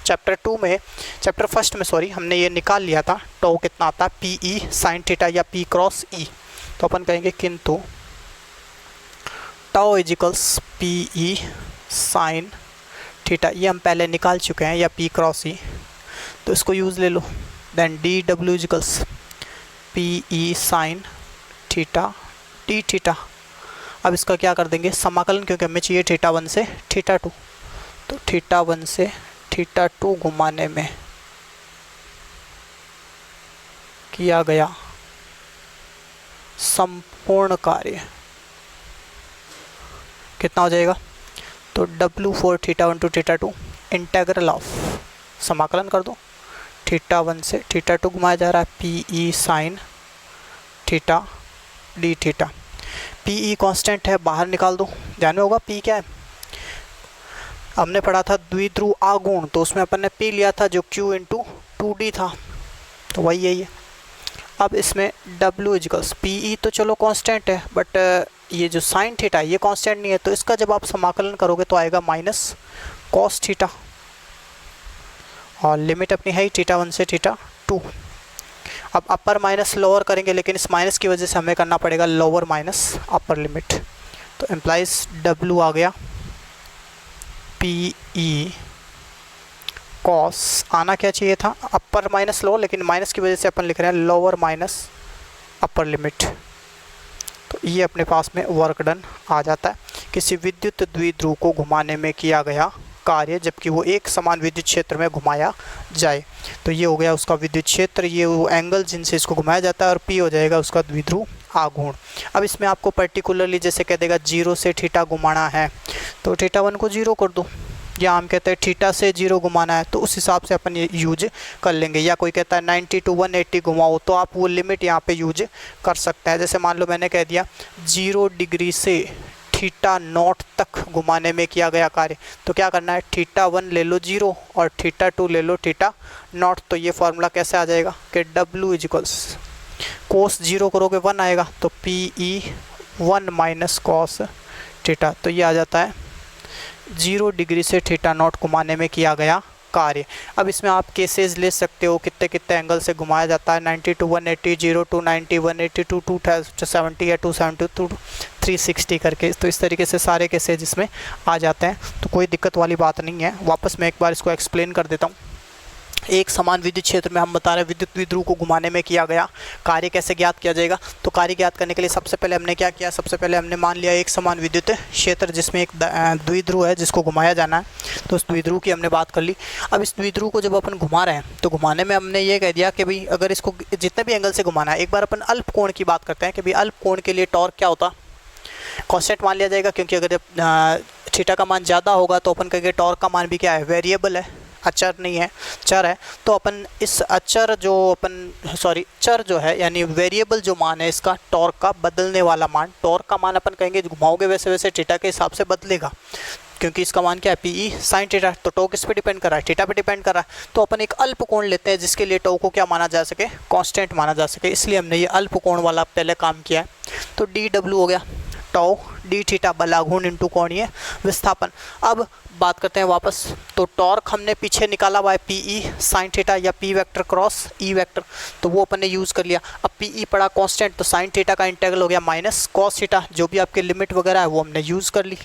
चैप्टर फर्स्ट में हमने ये निकाल लिया था। टो कितना आता है PE sin θ या P क्रॉस E। तो अपन कहेंगे किंतु टाउ इजिकल्स PE sin θ, ये हम पहले निकाल चुके हैं, या P क्रॉस E, तो इसको यूज़ ले लो। Then dw equals PE sin θ d θ। अब इसका क्या कर देंगे समाकलन, क्योंकि हमें चाहिए θ1 से θ2। तो θ1 से θ2 घुमाने में किया गया संपूर्ण कार्य कितना हो जाएगा। तो W for θ1 to θ2 integral of, समाकलन कर दो, θ1 से θ2 घुमाया जा रहा है PE sin θ d θ। PE constant है, बाहर निकाल दो। ध्यान में होगा P क्या है, हमने पढ़ा था द्विध्रुव आघूर्ण, तो उसमें अपन ने P लिया था जो Q इंटू 2D था, तो वही यही है। अब इसमें W इजिकल्स PE तो चलो कांस्टेंट है, बट ये जो साइन थीटा ये कांस्टेंट नहीं है, तो इसका जब आप समाकलन करोगे तो आएगा माइनस कॉस थीटा, और लिमिट अपनी है θ1 से θ2। अब अपर माइनस लोअर करेंगे, लेकिन इस माइनस की वजह से हमें करना पड़ेगा लोअर माइनस अपर लिमिट। तो एम्प्लाइज W आ गया PE कॉस, आना क्या चाहिए था अपर माइनस लोअर, लेकिन माइनस की वजह से अपन लिख रहे हैं लोअर माइनस अपर लिमिट। तो ये अपने पास में वर्क डन आ जाता है। किसी विद्युत द्विध्रुव को घुमाने में किया गया कार्य जबकि वो एक समान विद्युत क्षेत्र में घुमाया जाए। तो ये हो गया उसका विद्युत क्षेत्र, ये वो एंगल जिनसे इसको घुमाया जाता है, और P हो जाएगा उसका द्विध्रुव आघूर्ण। अब इसमें आपको पर्टिकुलरली जैसे कह देगा 0 से थीटा घुमाना है, तो θ1 को 0 कर दो, या हम कहते हैं थीटा से 0 घुमाना है तो उस हिसाब से अपन ये यूज कर लेंगे। या कोई कहता है 90 to 180 घुमाओ तो आप वो लिमिट यहाँ पे यूज कर सकते हैं। जैसे मान लो मैंने कह दिया 0 डिग्री से थीटा नॉट तक घुमाने में किया गया कार्य, तो क्या करना है, थीटा 1 ले लो 0 और थीटा 2 ले लो थीटा नॉट। तो ये फॉर्मूला कैसे आ जाएगा कि W इजिकल्स कोस 0 करोगे 1 आएगा तो PE 1 माइनस कॉस थीटा। तो ये आ जाता है 0 डिग्री से थीटा नॉट घुमाने में किया गया कार्य। अब इसमें आप केसेस ले सकते हो कितने कितने एंगल से घुमाया जाता है, 90 to 180, 0 to 90, 180 to 270 या 270 to 360 करके। तो इस तरीके से सारे केसेज इसमें आ जाते हैं, तो कोई दिक्कत वाली बात नहीं है। वापस मैं एक बार इसको एक्सप्लेन कर देता हूँ। एक समान विद्युत क्षेत्र में हम बता रहे हैं विद्युत द्विध्रुव को घुमाने में किया गया कार्य कैसे ज्ञात किया जाएगा। तो कार्य ज्ञात करने के लिए सबसे पहले हमने क्या किया, सबसे पहले हमने मान लिया एक समान विद्युत क्षेत्र जिसमें एक द्विध्रुव है जिसको घुमाया जाना है, तो उस द्विध्रुव की हमने बात कर ली। अब इस द्विध्रुव को जब अपन घुमा रहे हैं तो घुमाने में हमने ये कह दिया कि भाई अगर इसको जितने भी एंगल से घुमाना है, एक बार अपन अल्प कोण की बात करते हैं कि भाई अल्प कोण के लिए टॉर्क क्या होता, कांस्टेंट मान लिया जाएगा, क्योंकि अगर थीटा का मान ज़्यादा होगा तो अपन कहेंगे टॉर्क का मान भी क्या है, वेरिएबल है, अचर नहीं है, चर है। तो अपन इस अचर जो चर जो है यानी वेरिएबल जो मान है इसका टॉर्क का बदलने वाला मान, टॉर्क का मान अपन कहेंगे घुमाओगे वैसे वैसे थीटा के हिसाब से बदलेगा, क्योंकि इसका मान क्या है PE साइन थीटा। तो टॉर्क किस पे डिपेंड कर रहा है, थीटा पे डिपेंड कर रहा है। तो अपन एक अल्प कोण लेते हैं जिसके लिए टॉर्क को क्या माना जा सके, कांस्टेंट माना जा सके, इसलिए हमने ये अल्प कोण वाला पहले काम किया है। तो DW हो गया टॉ डी थीटा बलाघूर्ण इंटू कोणीय विस्थापन। अब बात करते हैं वापस, तो टॉर्क हमने पीछे निकाला हुआ है PE साइन थीटा या P vector cross E vector, तो वो अपन ने यूज़ कर लिया। अब PE पड़ा कांस्टेंट तो साइन थीटा का इंटीग्रल हो गया माइनस कॉस थीटा, जो भी आपके लिमिट वगैरह है वो हमने यूज़ कर ली।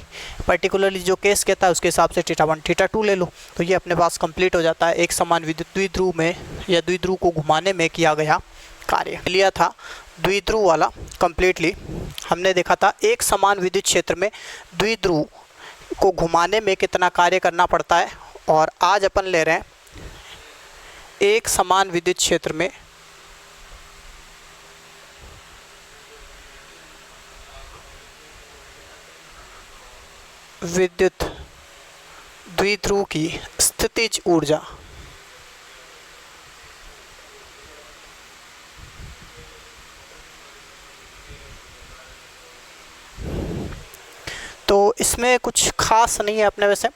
पर्टिकुलरली जो केस कहता है उसके हिसाब से थीटा 1 थीटा 2 ले लो, तो ये अपने पास कंप्लीट हो जाता है एक समान विद्युत द्विध्रुव में या द्विध्रुव को घुमाने में किया गया कार्य। लिया था द्विध्रुव वाला कंप्लीटली, हमने देखा था एक समान विद्युत क्षेत्र में द्विध्रुव को घुमाने में कितना कार्य करना पड़ता है। और आज अपन ले रहे हैं एक समान विद्युत क्षेत्र में विद्युत द्विध्रुव की स्थितिज ऊर्जा। तो इसमें कुछ खास नहीं है अपने वैसे।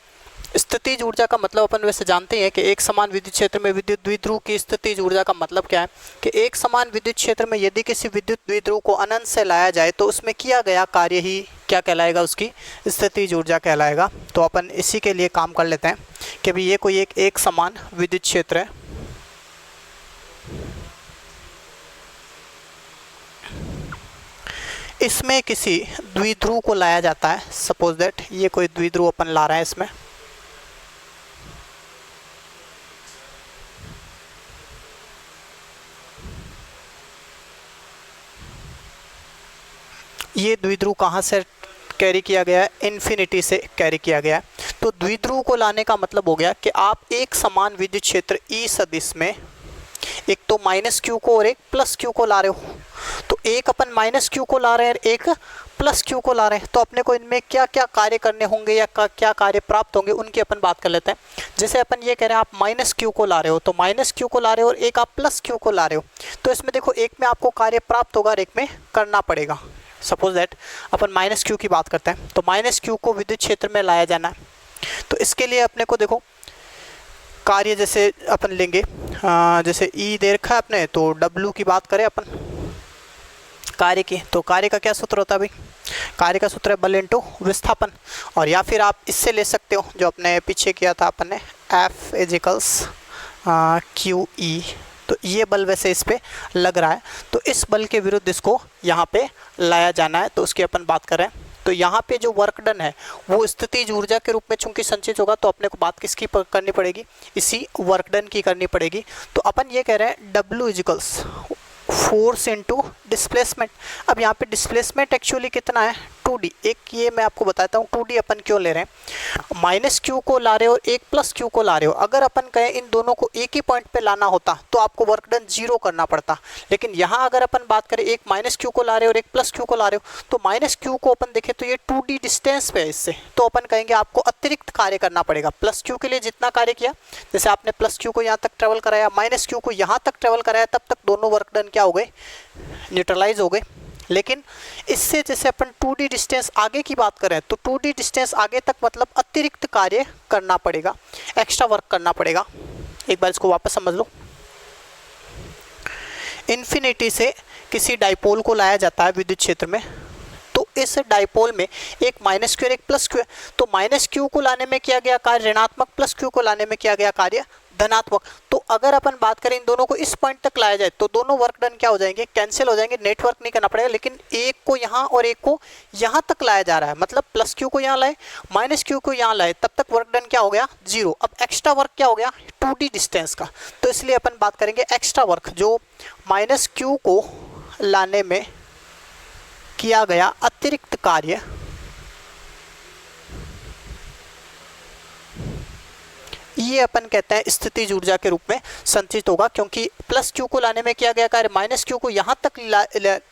स्थितिज ऊर्जा का मतलब अपन वैसे जानते हैं कि एक समान विद्युत क्षेत्र में विद्युत द्विध्रुव की स्थितिज ऊर्जा का मतलब क्या है कि एक समान विद्युत क्षेत्र में यदि किसी विद्युत द्विध्रुव को अनंत से लाया जाए तो उसमें किया गया कार्य ही क्या कहलाएगा, उसकी स्थितिज ऊर्जा कहलाएगा। तो अपन इसी के लिए काम कर लेते हैं कि भाई ये कोई एक समान विद्युत क्षेत्र है, इसमें किसी द्विध्रुव को लाया जाता है। सपोज दैट ये कोई द्विध्रुव अपन ला रहे हैं, इसमें ये द्विध्रुव कहाँ से कैरी किया गया है, इन्फिनिटी से कैरी किया गया है। तो द्विध्रुव को लाने का मतलब हो गया कि आप एक समान विद्युत क्षेत्र E सदिश में एक तो माइनस क्यू को और एक प्लस क्यू को ला रहे हो। तो एक अपन माइनस क्यू को ला रहे हैं, एक प्लस क्यू को ला रहे हैं, तो अपने को इनमें क्या क्या कार्य करने होंगे या क्या कार्य प्राप्त होंगे उनकी अपन बात कर लेते हैं। जैसे अपन ये कह रहे हैं आप माइनस क्यू को ला रहे हो, तो माइनस क्यू को ला रहे हो और एक आप प्लस क्यू को ला रहे हो, तो इसमें देखो एक में आपको कार्य प्राप्त होगा और एक में करना पड़ेगा। Suppose that upon minus Q की बात करते हैं, तो माइनस क्यू को विद्युत क्षेत्र में लाया जाना है, तो इसके लिए अपने को देखो कार्य जैसे अपन लेंगे, जैसे E दे रखा है अपने, तो W की बात करें अपन कार्य की, तो कार्य का क्या सूत्र होता है भाई, कार्य का सूत्र है बल इंटू विस्थापन। और या फिर आप इससे ले सकते हो जो अपने पीछे किया था अपन ने, F इजिकल्स QE। तो ये बल वैसे इस पे लग रहा है, तो इस बल के विरुद्ध इसको यहाँ पे लाया जाना है, तो उसकी अपन बात करें तो यहाँ पे जो वर्क डन है वो स्थितिज ऊर्जा के रूप में चूंकि संचित होगा, तो अपने को बात किसकी करनी पड़ेगी, इसी वर्क डन की करनी पड़ेगी। तो अपन ये कह रहे हैं W इजिकल्स फोर्स इंटू डिस्प्लेसमेंट। अब यहाँ पे डिस्प्लेसमेंट एक्चुअली कितना है, 2D, एक ये मैं आपको बताता हूँ 2D अपन क्यों ले रहे हैं, माइनस क्यू को ला रहे हो और एक प्लस क्यू को ला रहे हो। अगर अपन कहें इन दोनों को एक ही पॉइंट पे लाना होता तो आपको वर्क डन 0 करना पड़ता, लेकिन यहाँ अगर अपन बात करें एक माइनस क्यू को ला रहे हो और एक प्लस क्यू को ला रहे हो, तो माइनस क्यू को अपन देखें तो ये 2D डिस्टेंस पे है इससे, तो अपन कहेंगे आपको अतिरिक्त कार्य करना पड़ेगा। प्लस क्यू के लिए जितना कार्य किया, जैसे आपने प्लस क्यू को यहाँ तक ट्रेवल कराया, माइनस क्यू को यहाँ तक ट्रेवल कराया, तब तक दोनों वर्क डन क्या हो गए, न्यूट्रलाइज हो गए। लेकिन इससे जैसे अपन 2D डिस्टेंस आगे की बात करें तो 2D डिस्टेंस आगे तक मतलब अतिरिक्त कार्य करना पड़ेगा, एक्स्ट्रा वर्क करना पड़ेगा। एक बार इसको वापस समझ लो। इन्फिनिटी से किसी डाइपोल को लाया जाता है विद्युत क्षेत्र में, तो इस डाइपोल में एक माइनस क्यू और एक प्लस क्यू है, तो माइनस क्यू को लाने में किया गया कार्य ऋणात्मक, प्लस क्यू को लाने में किया गया कार्य धनात्मक। तो अगर अपन बात करें इन दोनों को इस पॉइंट तक लाया जाए तो दोनों वर्क डन क्या हो जाएंगे, कैंसिल हो जाएंगे, नेटवर्क नहीं करना पड़ेगा। लेकिन एक को यहाँ और एक को यहाँ तक लाया जा रहा है, मतलब प्लस क्यू को यहाँ लाए, माइनस क्यू को यहाँ लाए, तब तक वर्क डन क्या हो गया, 0। अब एक्स्ट्रा वर्क क्या हो गया, 2D डिस्टेंस का, तो इसलिए अपन बात करेंगे एक्स्ट्रा वर्क जो माइनस क्यू को लाने में किया गया अतिरिक्त कार्य, ये अपन कहते हैं स्थितिज ऊर्जा के रूप में संचित होगा, क्योंकि प्लस क्यू को लाने में किया गया कार्य माइनस क्यू को यहाँ तक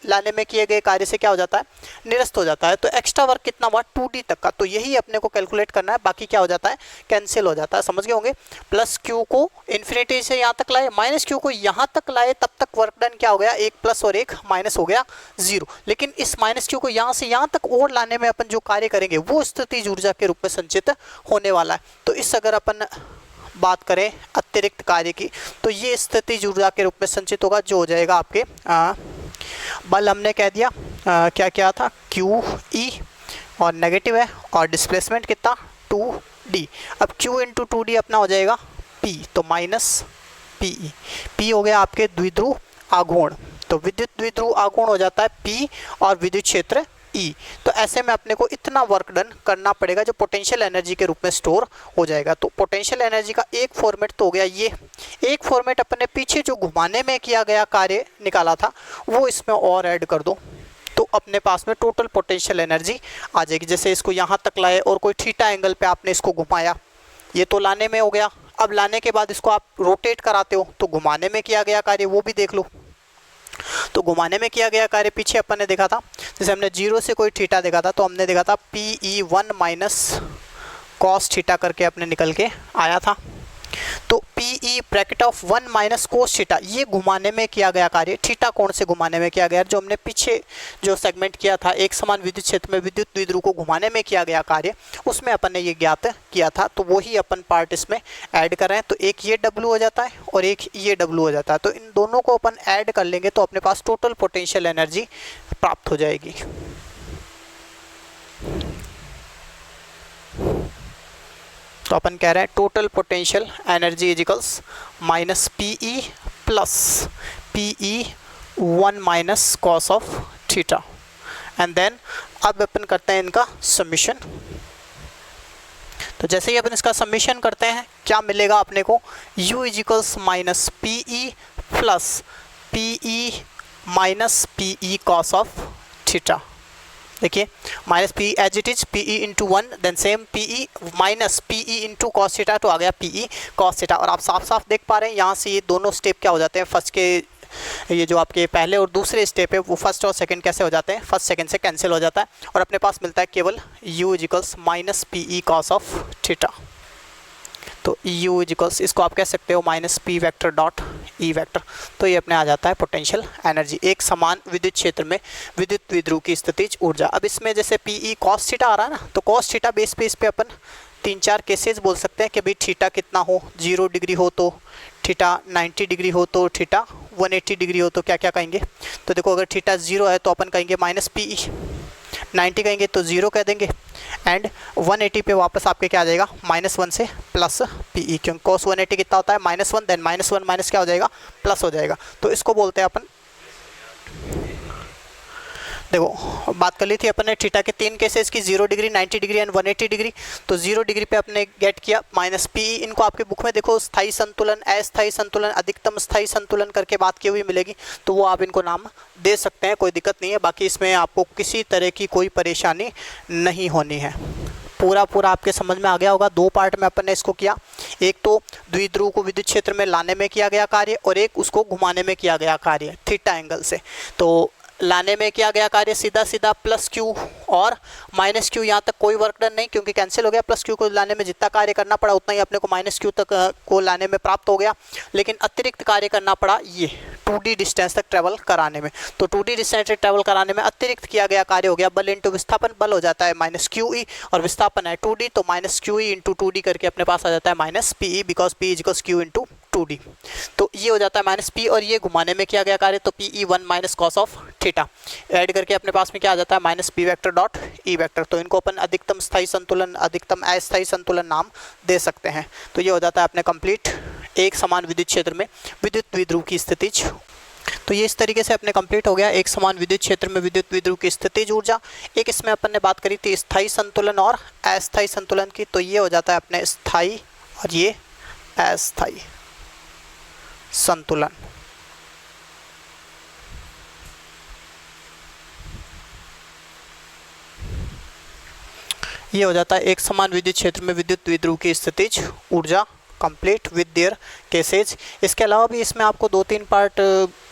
लाने में किए गए कार्य से क्या हो जाता है, निरस्त हो जाता है। तो एक्स्ट्रा वर्क कितना हुआ, 2D तक का, तो यही अपने को कैलकुलेट करना है, बाकी क्या हो जाता है, कैंसिल हो जाता है। समझ गए होंगे। प्लस क्यू को इन्फिनिटी से यहाँ तक लाए, माइनस क्यू को यहाँ तक लाए, तब तक वर्क डन क्या हो गया, एक प्लस और एक माइनस हो गया 0। लेकिन इस माइनस क्यू को यहाँ से यहाँ तक और लाने में अपन जो कार्य करेंगे वो स्थितिज ऊर्जा के रूप में संचित होने वाला है। तो इस अगर अपन बात करें अतिरिक्त कार्य की, तो ये स्थितिज ऊर्जा के रूप में संचित होगा, जो हो जाएगा आपके बल हमने कह दिया क्या क्या था, क्यू ई और नेगेटिव है, और डिस्प्लेसमेंट कितना 2D। अब Q इंटू 2D अपना हो जाएगा P, तो माइनस PE। P हो गया आपके द्विध्रुव आघूर्ण, तो विद्युत द्विध्रुव आघूर्ण हो जाता है P और विद्युत क्षेत्र E। तो ऐसे में अपने को इतना वर्क डन करना पड़ेगा जो पोटेंशियल एनर्जी के रूप में स्टोर हो जाएगा। तो पोटेंशियल एनर्जी का एक फॉर्मेट तो हो गया, ये एक फॉर्मेट अपने पीछे जो घुमाने में किया गया कार्य निकाला था वो इसमें और ऐड कर दो, तो अपने पास में टोटल पोटेंशियल एनर्जी आ जाएगी। जैसे इसको यहाँ तक लाए और कोई थीटा एंगल पे आपने इसको घुमाया, ये तो लाने में हो गया। अब लाने के बाद इसको आप रोटेट कराते हो तो घुमाने में किया गया कार्य वो भी देख लो। तो घुमाने में किया गया कार्य पीछे अपन ने देखा था, जैसे हमने 0 से कोई थीटा देखा था तो हमने देखा था PE1 माइनस कॉस थीटा करके अपने निकल के आया था। तो PE bracket of 1 minus cos theta, ये घुमाने में किया गया कार्य, थीटा कोण से घुमाने में किया गया, जो हमने पीछे जो सेगमेंट किया था एक समान विद्युत क्षेत्र में विद्युत द्विध्रुव को घुमाने में किया गया कार्य, उसमें अपन ने ये ज्ञात किया था। तो वही अपन पार्ट इसमें ऐड कर रहे हैं। तो एक ये W हो जाता है और एक ये W हो जाता है, तो इन दोनों को अपन ऐड कर लेंगे तो अपने पास टोटल पोटेंशियल एनर्जी प्राप्त हो जाएगी। तो अपन कह रहे हैं total potential energy equals minus PE plus PE1 minus cos of theta, and then अब अपन करते हैं इनका समीशन। तो जैसे ही अपन इसका समीशन करते हैं क्या मिलेगा अपने को, U equals minus PE plus PE minus PE cos of theta. देखिए minus PE as it is, PE into 1 then same PE minus PE into cos theta, तो आ गया PE कॉस थीटा। और आप साफ साफ देख पा रहे हैं यहाँ से ये दोनों स्टेप क्या हो जाते हैं, फर्स्ट के ये जो आपके पहले और दूसरे स्टेप है वो फर्स्ट और सेकंड कैसे हो जाते हैं, फर्स्ट सेकंड से कैंसिल हो जाता है और अपने पास मिलता है केवल U equals minus PE cos of theta. तो U इजिकल्स इसको आप कह सकते हो minus P vector dot E vector. तो ये अपने आ जाता है पोटेंशियल एनर्जी एक समान विद्युत क्षेत्र में विद्युत द्विध्रुव की स्थितिज ऊर्जा। अब इसमें जैसे PE कॉस थीटा आ रहा है ना, तो कॉस थीटा बेस पे इस पे अपन 3-4 केसेस बोल सकते हैं कि भाई थीटा कितना हो, 0 डिग्री हो तो थीटा, 90 डिग्री हो तो थीटा, 180 डिग्री हो तो क्या क्या कहेंगे। तो देखो अगर थीटा 0 है तो अपन कहेंगे माइनस PE, 90 कहेंगे तो 0 कह देंगे, एंड 180 पे वापस आपके क्या आ जाएगा -1 से प्लस PE, क्योंकि cos 180 कितना होता है -1, देन -1 माइनस क्या हो जाएगा प्लस हो जाएगा। तो इसको बोलते हैं अपन, देखो बात कर ली थी अपन ने थीटा के 3 केसेस की, 0 डिग्री, 90 डिग्री एंड 180 डिग्री। तो 0 डिग्री पे अपने गेट किया माइनस पी। इनको आपके बुक में देखो स्थायी संतुलन, अस्थायी संतुलन, अधिकतम स्थायी संतुलन करके बात की हुई मिलेगी, तो वो आप इनको नाम दे सकते हैं, कोई दिक्कत नहीं है। बाकी इसमें आपको किसी तरह की कोई परेशानी नहीं होनी है। पूरा आपके समझ में आ गया होगा। 2 पार्ट में अपन ने इसको किया, एक तो द्विध्रुव को विद्युत क्षेत्र में लाने में किया गया कार्य और एक उसको घुमाने में किया गया कार्य थीटा एंगल से। तो लाने में किया गया कार्य सीधा प्लस क्यू और माइनस क्यू, यहाँ तक कोई वर्क डन नहीं क्योंकि कैंसिल हो गया। प्लस क्यू को लाने में जितना कार्य करना पड़ा उतना ही अपने को माइनस क्यू तक को लाने में प्राप्त हो गया, लेकिन अतिरिक्त कार्य करना पड़ा ये 2D डिस्टेंस तक ट्रेवल कराने में। तो 2D डिस्टेंस तक ट्रेवल कराने में अतिरिक्त किया गया कार्य हो गया बल इंटू विस्थापन। बल हो जाता है माइनस क्यू ई और विस्थापन है 2D, तो minus Q E into 2D करके अपने पास आ जाता है minus P E, because P is Q into 2D। तो ये हो जाता है माइनस पी, और ये घुमाने में किया गया कार्य तो P E 1 minus cos of theta. Add करके अपने पास में क्या आ जाता है minus P vector dot E vector. तो इनको अपन अधिकतम स्थायी संतुलन, अधिकतम अस्थायी संतुलन नाम दे सकते हैं। तो ये हो जाता है अपने कंप्लीट एक समान विद्युत क्षेत्र में विद्युत द्विध्रुव की स्थितिज। तो ये इस तरीके से अपने कंप्लीट हो गया एक समान विद्युत क्षेत्र में विद्युत द्विध्रुव की स्थितिज ऊर्जा। एक इसमें अपन ने बात करी थी स्थायी संतुलन और अस्थायी संतुलन की, तो ये हो जाता है अपने स्थायी और ये अस्थायी संतुलन। ये हो जाता है एक समान विद्युत क्षेत्र में विद्युत द्विध्रुव की स्थितिज ऊर्जा कंप्लीट विद देयर केसेज। इसके अलावा भी इसमें आपको 2-3 पार्ट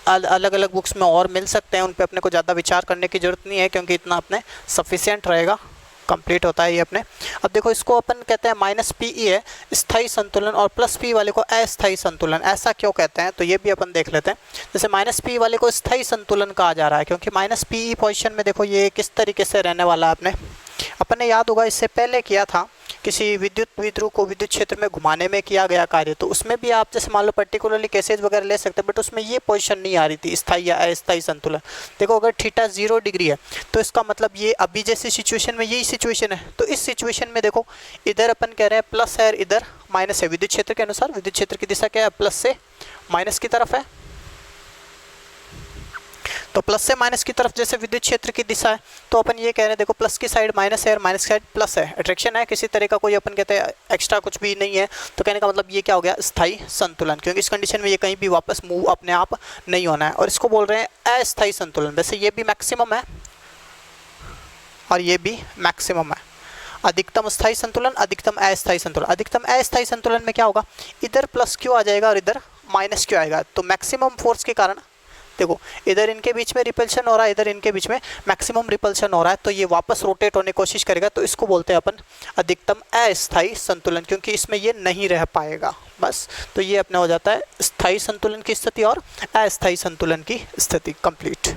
अलग अलग बुक्स में और मिल सकते हैं, उन पे अपने को ज़्यादा विचार करने की ज़रूरत नहीं है क्योंकि इतना अपने सफिशिएंट रहेगा। कंप्लीट होता है ये अपने। अब देखो इसको अपन कहते हैं माइनस पी ई है स्थायी संतुलन और प्लस पी वाले को अस्थायी संतुलन। ऐसा क्यों कहते हैं तो ये भी अपन देख लेते हैं। जैसे माइनस पी वाले को स्थायी संतुलन कहा जा रहा है क्योंकि माइनस पी ई पोजिशन में देखो ये किस तरीके से रहने वाला है। अपन ने याद होगा इससे पहले किया था किसी विद्युत द्विध्रुव को विद्युत क्षेत्र में घुमाने में किया गया कार्य, तो उसमें भी आप जैसे मान लो पर्टिकुलरली केसेज वगैरह ले सकते हैं, बट उसमें ये पोजीशन नहीं आ रही थी स्थायी या अस्थायी संतुलन। देखो अगर थीटा 0 डिग्री है तो इसका मतलब ये अभी जैसी सिचुएशन में यही सिचुएशन है, तो इस सिचुएशन में देखो इधर अपन कह रहे हैं प्लस है, इधर माइनस है। विद्युत क्षेत्र के अनुसार विद्युत क्षेत्र की दिशा क्या है, प्लस से माइनस की तरफ है। तो प्लस से माइनस की तरफ जैसे विद्युत क्षेत्र की दिशा है, तो अपन ये कह रहे हैं देखो प्लस की साइड माइनस है और माइनस की साइड प्लस है। अट्रैक्शन है, किसी तरह का कोई अपन कहते हैं एक्स्ट्रा कुछ भी नहीं है। तो कहने का मतलब ये क्या हो गया स्थायी संतुलन, क्योंकि इस कंडीशन में ये कहीं भी वापस मूव अपने आप नहीं होना है। और इसको बोल रहे हैं अस्थायी संतुलन। वैसे ये भी मैक्सिमम है और ये भी मैक्सिमम है। अधिकतम स्थायी संतुलन, अधिकतम अस्थायी संतुलन। अधिकतम अस्थायी संतुलन में क्या होगा, इधर प्लस क्यू आ जाएगा और इधर माइनस क्यू आएगा। तो मैक्सिमम फोर्स के कारण देखो इधर इनके बीच में रिपल्शन हो रहा है, इधर इनके बीच में मैक्सिमम रिपल्शन हो रहा है, तो ये वापस रोटेट होने की कोशिश करेगा। तो इसको बोलते हैं अपन अधिकतम अस्थायी संतुलन, क्योंकि इसमें ये नहीं रह पाएगा बस। तो ये अपना हो जाता है स्थायी संतुलन की स्थिति और अस्थायी संतुलन की स्थिति कंप्लीट।